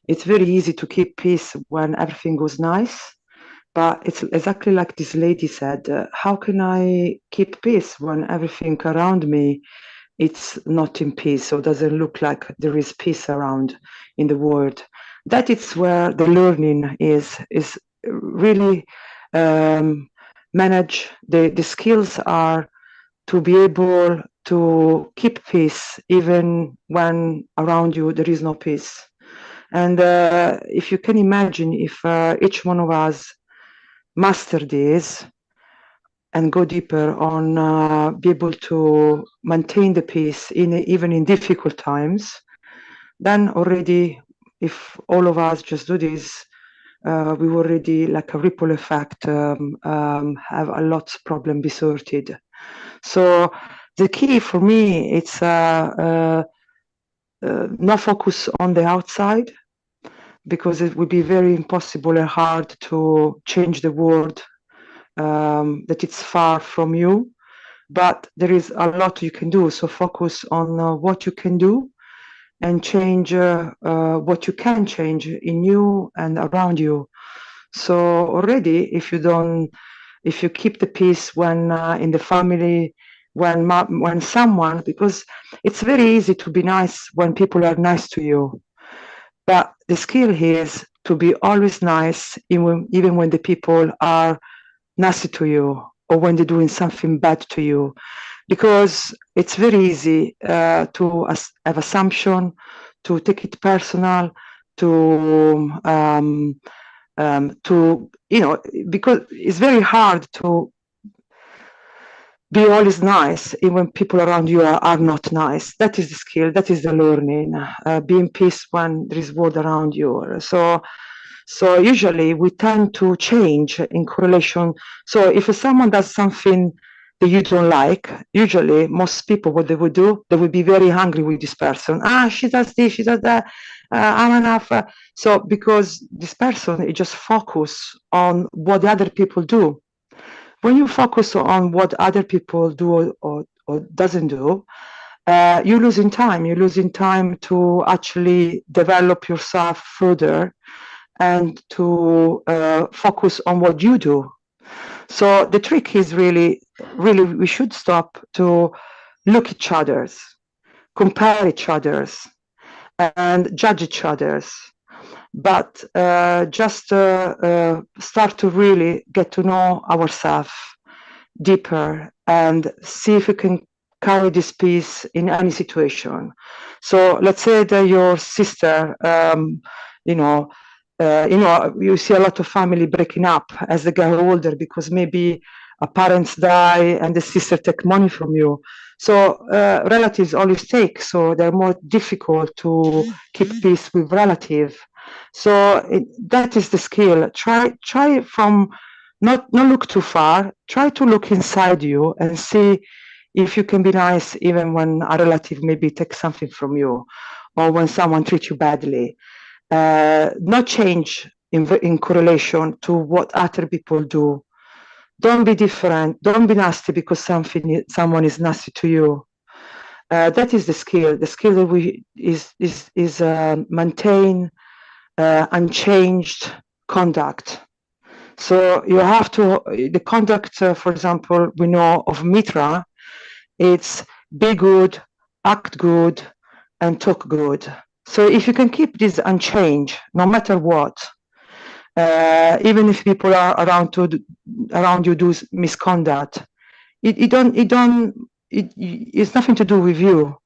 it's very easy to keep peace when everything goes nice. But it's exactly like this lady said, how can I keep peace when everything around me it's not in peace, or doesn't look like there is peace around in the world? That is where the learning is really manage. The skills are to be able to keep peace even when around you there is no peace. And if you can imagine, if each one of us master this and go deeper on be able to maintain the peace even in difficult times, then already if all of us just do this, we already like a ripple effect have a lot of problem be sorted. So the key for me it's not focus on the outside, because it would be very impossible and hard to change the world that it's far from you, but there is a lot you can do. So focus on what you can do and change what you can change in you and around you. So already if you keep the peace when in the family, when someone, because it's very easy to be nice when people are nice to you, but the skill is to be always nice even when the people are nasty to you or when they're doing something bad to you, because it's very easy to have assumption, to take it personal, to because it's very hard to be always nice even when people around you are not nice. That is the skill, that is the learning, be in peace when there is world around you. So usually we tend to change in correlation. So if someone does something that you don't like, usually most people, what they would do, they would be very angry with this person. She does this, she does that, I'm enough. So because this person is just focus on what the other people do. When you focus on what other people do or doesn't do, you're losing time. You're losing time to actually develop yourself further and to focus on what you do. So the trick is really, we should stop to look at each other's, compare each other's, and judge each other's, but just start to really get to know ourselves deeper and see if we can carry this piece in any situation. So let's say that your sister, you see a lot of family breaking up as they get older because maybe a parents die and the sister take money from you. So relatives always take, so they're more difficult to keep peace with relative. So that is the skill. Try from not look too far. Try to look inside you and see if you can be nice even when a relative maybe takes something from you or when someone treats you badly. Not change in correlation to what other people do. Don't be different. Don't be nasty because someone is nasty to you. That is the skill. The skill that we is maintain unchanged conduct. So you have to the conduct. For example, we know of Mitra. It's be good, act good, and talk good. So if you can keep this unchanged, no matter what, even if people are around you do misconduct, it's nothing to do with you.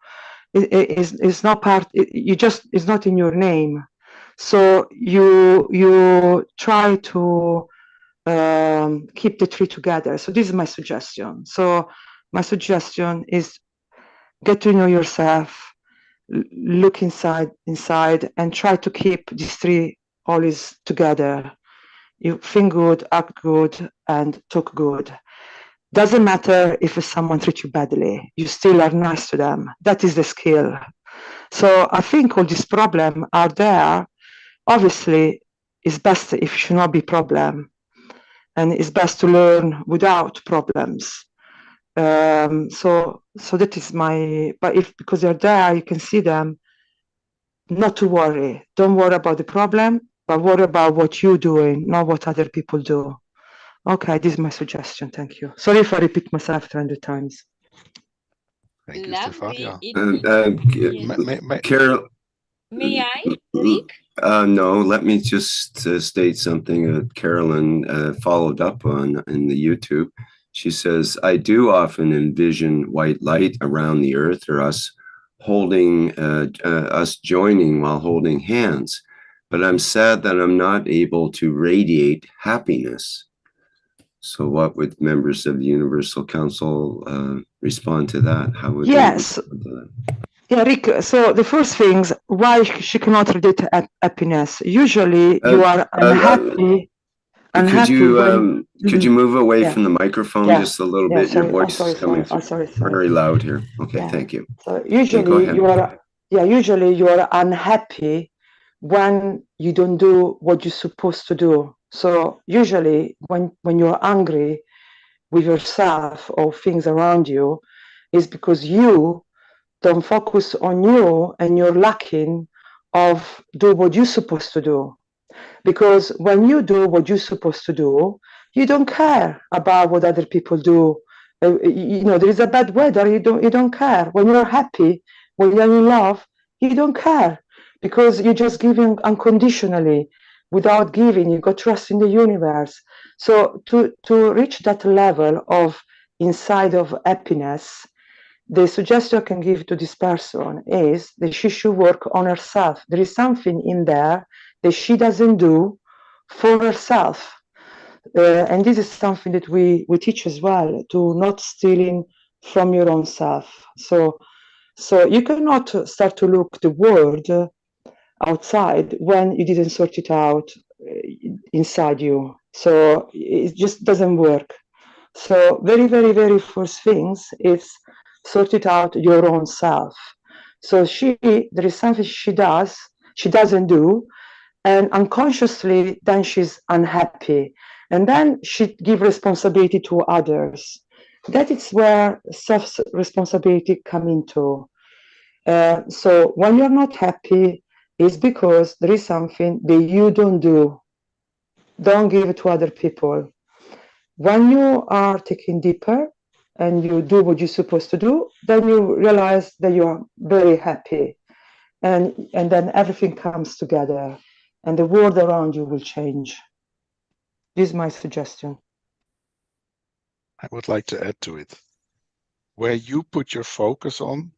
It's not part. It's not in your name. So you try to keep the three together. So this is my suggestion. So my suggestion is get to know yourself, look inside, and try to keep these three always together. You think good, act good, and talk good. Doesn't matter if someone treats you badly, you still are nice to them. That is the skill. So I think all these problems are there. Obviously, it's best if it should not be problem, and it's best to learn without problems. So that is my. But because they're there, you can see them. Not to worry. Don't worry about the problem, but worry about what you're doing, not what other people do. Okay, this is my suggestion. Thank you. Sorry if I repeat myself 300 times. Thank you, Lovely. Stefania. Carol. May I, Rick? No, let me just state something that Carolyn followed up on in the YouTube. She says, I do often envision white light around the earth or us holding, us joining while holding hands, but I'm sad that I'm not able to radiate happiness. So what would members of the Universal Council respond to that? How would they respond to that? Yeah, Rick, so the first things, why she cannot radiate happiness. Usually you are unhappy. Could you move away from the microphone just a little bit? Sorry. Your voice is coming very loud here. Okay, thank you. So usually you are unhappy when you don't do what you're supposed to do. So usually when you're angry with yourself or things around you, is because you don't focus on you and you're lacking of do what you're supposed to do. Because when you do what you're supposed to do, you don't care about what other people do. There is a bad weather, you don't care. When you're happy, when you're in love, you don't care because you're just giving unconditionally. Without giving, you got trust in the universe. So to reach that level of inside of happiness, the suggestion I can give to this person is that she should work on herself. There is something in there that she doesn't do for herself. And this is something that we teach as well, to not stealing from your own self. So you cannot start to look the world outside when you didn't sort it out inside you. So it just doesn't work. So very, very, very first things is sort it out your own self. So there is something she doesn't do, and unconsciously then she's unhappy, and then she give responsibility to others. That is where self-responsibility come into. So when you're not happy, it's because there is something that you don't do. Don't give it to other people. When you are taking deeper and you do what you're supposed to do, then you realize that you are very happy, and then everything comes together and the world around you will change. This is my suggestion. I would like to add to it. Where you put your focus on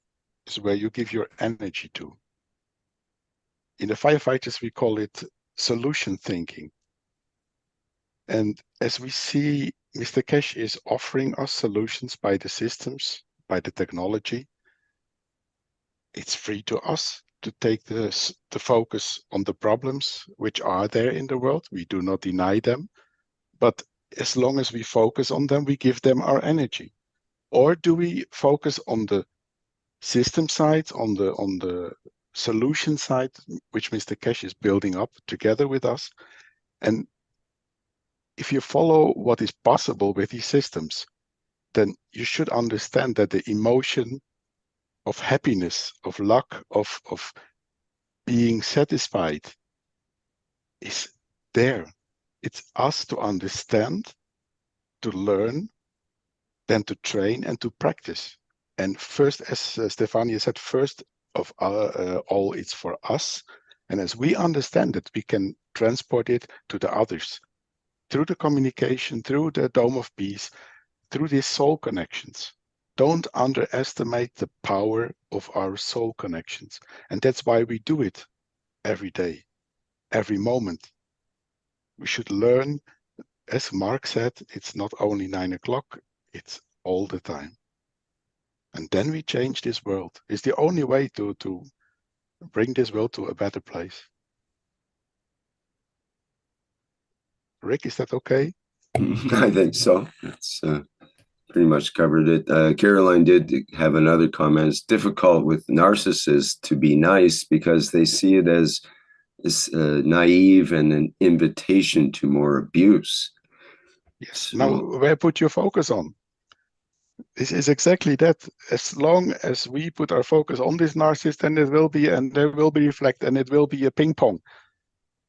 is where you give your energy to. In the firefighters, we call it solution thinking. And as we see, Mr. Keshe is offering us solutions by the systems, by the technology. It's free to us to take the focus on the problems which are there in the world. We do not deny them, but as long as we focus on them, we give them our energy. Or do we focus on the system side, on the solution side, which Mr. Keshe is building up together with us? And if you follow what is possible with these systems, then you should understand that the emotion of happiness, of luck, of being satisfied is there. It's us to understand, to learn, then to train and to practice. And first, as Stefania said, first of all, it's for us. And as we understand it, we can transport it to the others through the communication, through the Dome of Peace, through these soul connections. Don't underestimate the power of our soul connections. And that's why we do it every day, every moment. We should learn, as Mark said, it's not only 9 o'clock, it's all the time. And then we change this world. It's the only way to bring this world to a better place. Rick, is that okay? I think so. That's pretty much covered it. Caroline did have another comment. It's difficult with narcissists to be nice because they see it as naive and an invitation to more abuse. Yes. So, now, where put your focus on? This is exactly that. As long as we put our focus on this narcissist, then it will be, and there will be reflect, and it will be a ping pong.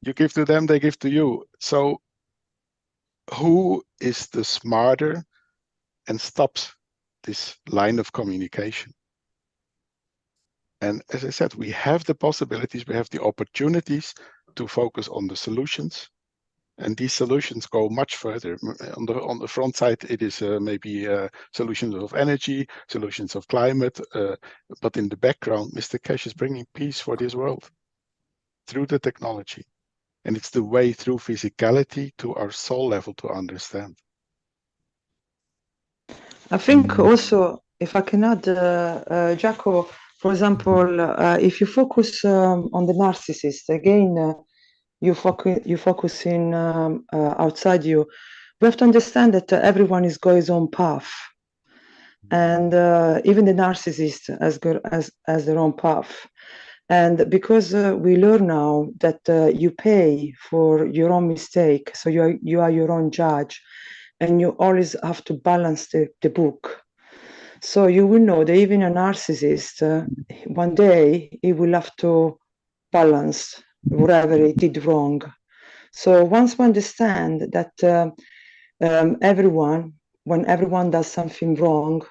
You give to them, they give to you. So who is the smarter and stops this line of communication? And as I said, we have the possibilities, we have the opportunities to focus on the solutions. And these solutions go much further. On the front side, it is maybe solutions of energy, solutions of climate. But in the background, Mr. Keshe is bringing peace for this world through the technology. And it's the way through physicality to our soul level to understand. I think also, if I can add, Jaco, for example, if you focus on the narcissist, again, you focus in outside you. We have to understand that everyone is going his own path, and even the narcissist has their own path. And because we learn now that you pay for your own mistake, so you are your own judge, and you always have to balance the book. So you will know that even a narcissist, one day he will have to balance whatever he did wrong. So once we understand that when everyone does something wrong,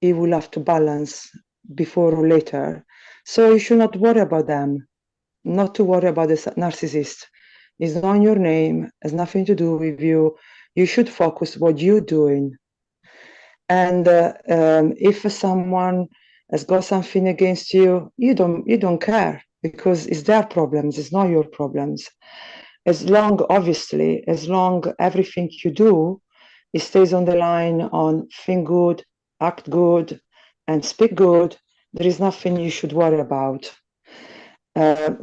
he will have to balance before or later. So you should not worry about them, not to worry about the narcissist. It's not your name, has nothing to do with you. You should focus what you're doing. And if someone has got something against you, you don't care, because it's their problems, it's not your problems. As long everything you do, it stays on the line on think good, act good, and speak good, there is nothing you should worry about.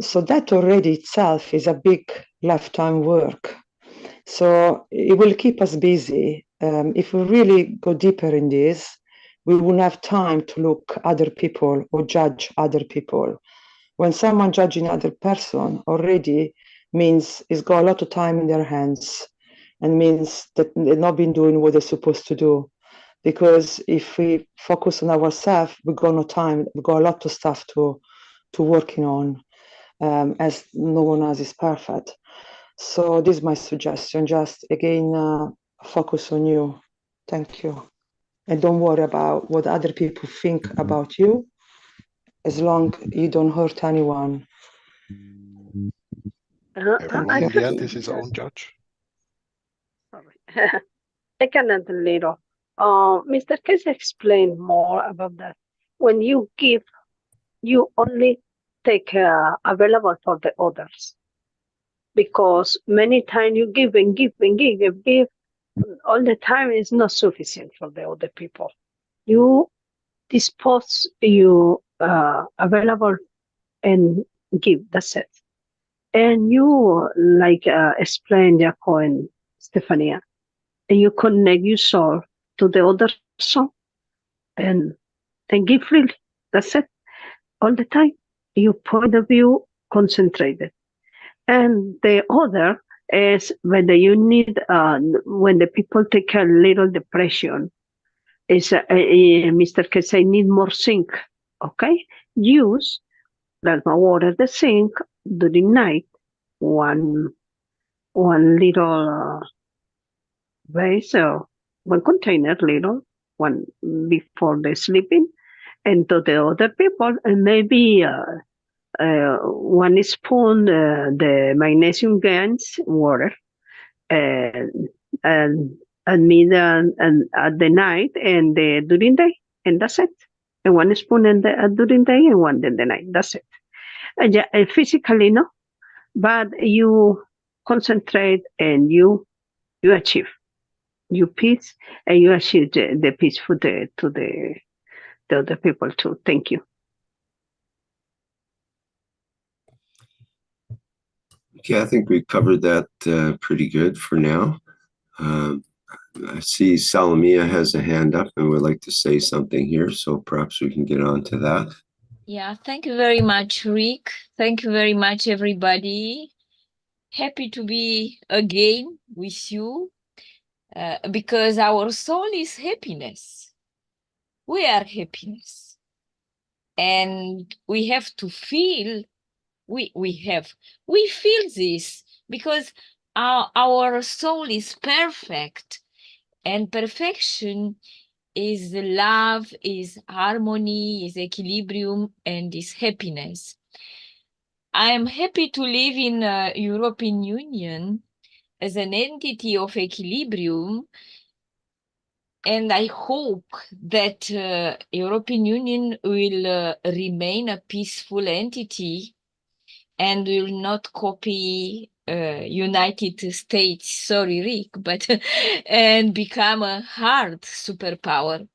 So that already itself is a big lifetime work. So it will keep us busy, if we really go deeper in this, we won't have time to look other people or judge other people. When someone judging other person already means it's got a lot of time in their hands and means that they've not been doing what they're supposed to do. Because if we focus on ourselves, we've got no time, we've got a lot of stuff to working on, as no one else is perfect. So this is my suggestion, just again, focus on you. Thank you. And don't worry about what other people think about you, as long as you don't hurt anyone. Everyone in the end is his own judge. Sorry. I can add a little. Mr. Keshe explained more about that. When you give, you only take available for the others. Because many times you give and give and give and give, all the time is not sufficient for the other people. You dispose, you available and give, that's it. And you, like explained, Jaco and Stefania, and you connect your soul to the other soul and give freely. That's it. All the time. Your point of view concentrated. And the other is when you need, when the people take a little depression, is Mr. Keshe need more zinc. Okay? Use plasma water, the zinc during night, one little vase or one container little, one before the sleeping, and to the other people, and maybe one spoon the magnesium gans water, and mid and at the night and during day, and that's it. And one spoon in the during day and one in the night. That's it. And physically, no, but you concentrate and you achieve your peace, and you achieve the peace for the other people too. Thank you. Okay, I think we covered that pretty good for now. I see Salamia has a hand up and would like to say something here, so perhaps we can get on to that. Yeah, thank you very much, Rick. Thank you very much, everybody. Happy to be again with you because our soul is happiness. We are happiness. And we have to feel, we feel this because our soul is perfect, and perfection is love, is harmony, is equilibrium, and is happiness. I am happy to live in European Union as an entity of equilibrium, and I hope that European Union will remain a peaceful entity and will not copy United States, sorry Rick, but and become a hard superpower.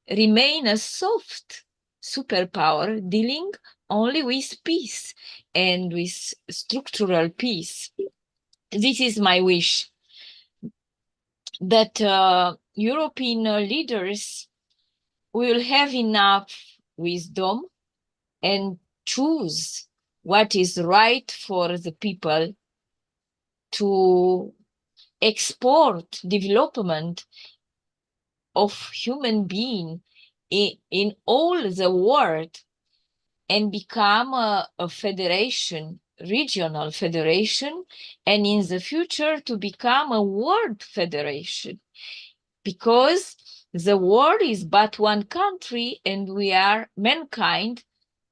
Remain a soft superpower dealing only with peace and with structural peace. This is my wish, that European leaders will have enough wisdom and choose what is right for the people to export development of human being in all the world and become a federation, regional federation, and in the future to become a world federation, because the world is but one country and we are mankind,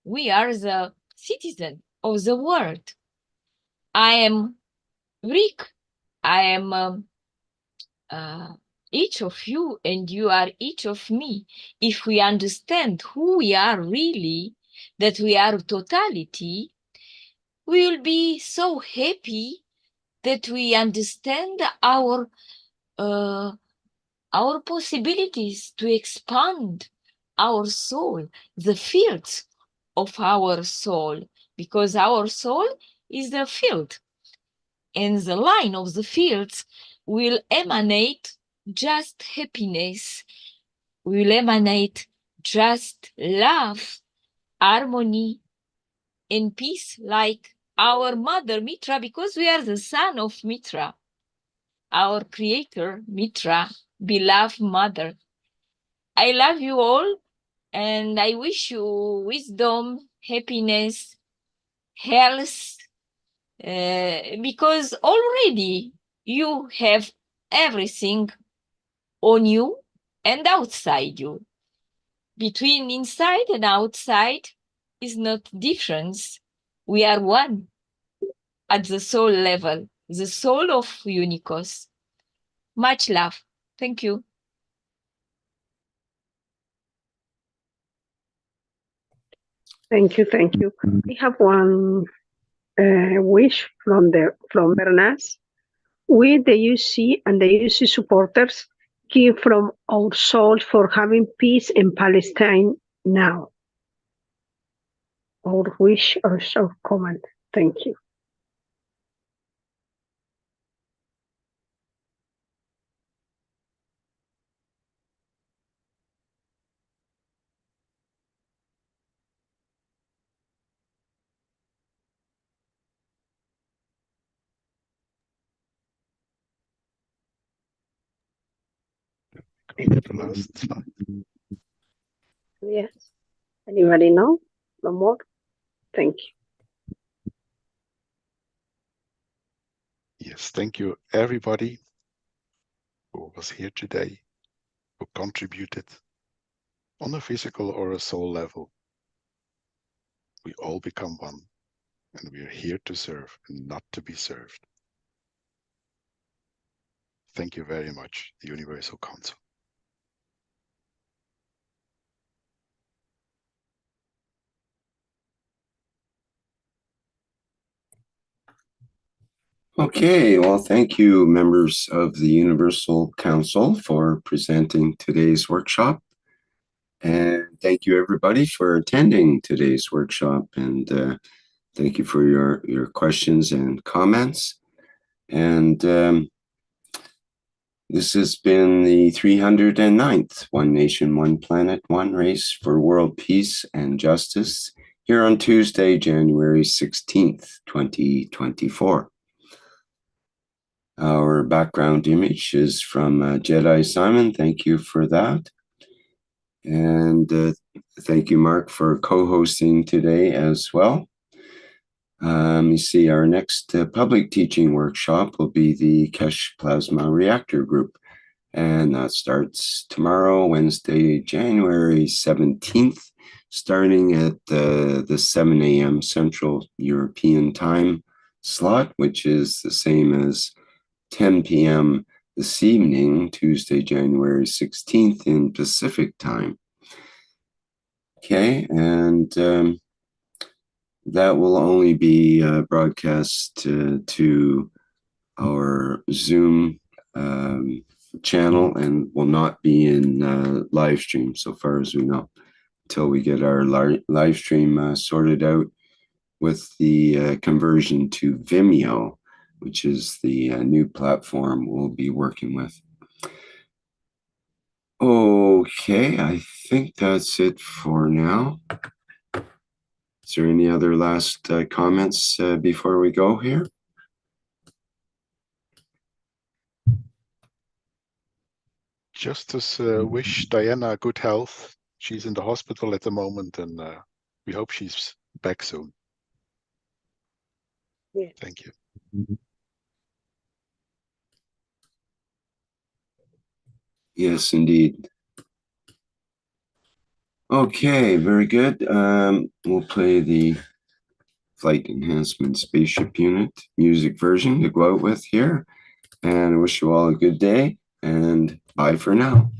we are the citizen of the world. I am Rick, I am each of you and you are each of me. If we understand who we are really, that we are totality, we will be so happy that we understand our possibilities to expand our soul, the fields of our soul, because our soul is the field, and the line of the fields will emanate just happiness, will emanate just love, harmony, and peace, like our mother Mitra, because we are the son of Mitra, our creator Mitra, beloved mother. I love you all, and I wish you wisdom, happiness, health, because already you have everything on you and outside you. Between inside and outside is not difference. We are one at the soul level, the soul of Unicos. Much love. Thank you. Thank you, thank you. We have one wish from Bernas. We, the UC and the UC supporters, give from our souls for having peace in Palestine now. Our wish or our comment. Thank you. The last slide. Yes. Anybody know? No more? Thank you. Yes, thank you everybody who was here today, who contributed on a physical or a soul level. We all become one, and we are here to serve and not to be served. Thank you very much, the Universal Council. Okay, well, thank you, members of the Universal Council, for presenting today's workshop. And thank you, everybody, for attending today's workshop. And thank you for your questions and comments. And this has been the 309th One Nation, One Planet, One Race for World Peace and Justice, here on Tuesday, January 16th, 2024. Our background image is from Jedi Simon. Thank you for that. And thank you, Mark, for co-hosting today as well. You see, our next public teaching workshop will be the Keshe Plasma Reactor Group. And that starts tomorrow, Wednesday, January 17th, starting at the 7 a.m. Central European Time slot, which is the same as 10 p.m. this evening, Tuesday, January 16th in Pacific time. Okay, and that will only be broadcast to our Zoom channel and will not be in live stream so far as we know, until we get our live stream sorted out with the conversion to Vimeo, which is the new platform we'll be working with. Okay, I think that's it for now. Is there any other last comments before we go here? Just to wish Diana good health. She's in the hospital at the moment, and we hope she's back soon. Yeah. Thank you. Yes, indeed. Okay, very good. We'll play the Flight Enhancement Spaceship Unit music version to go out with here. And I wish you all a good day, and bye for now.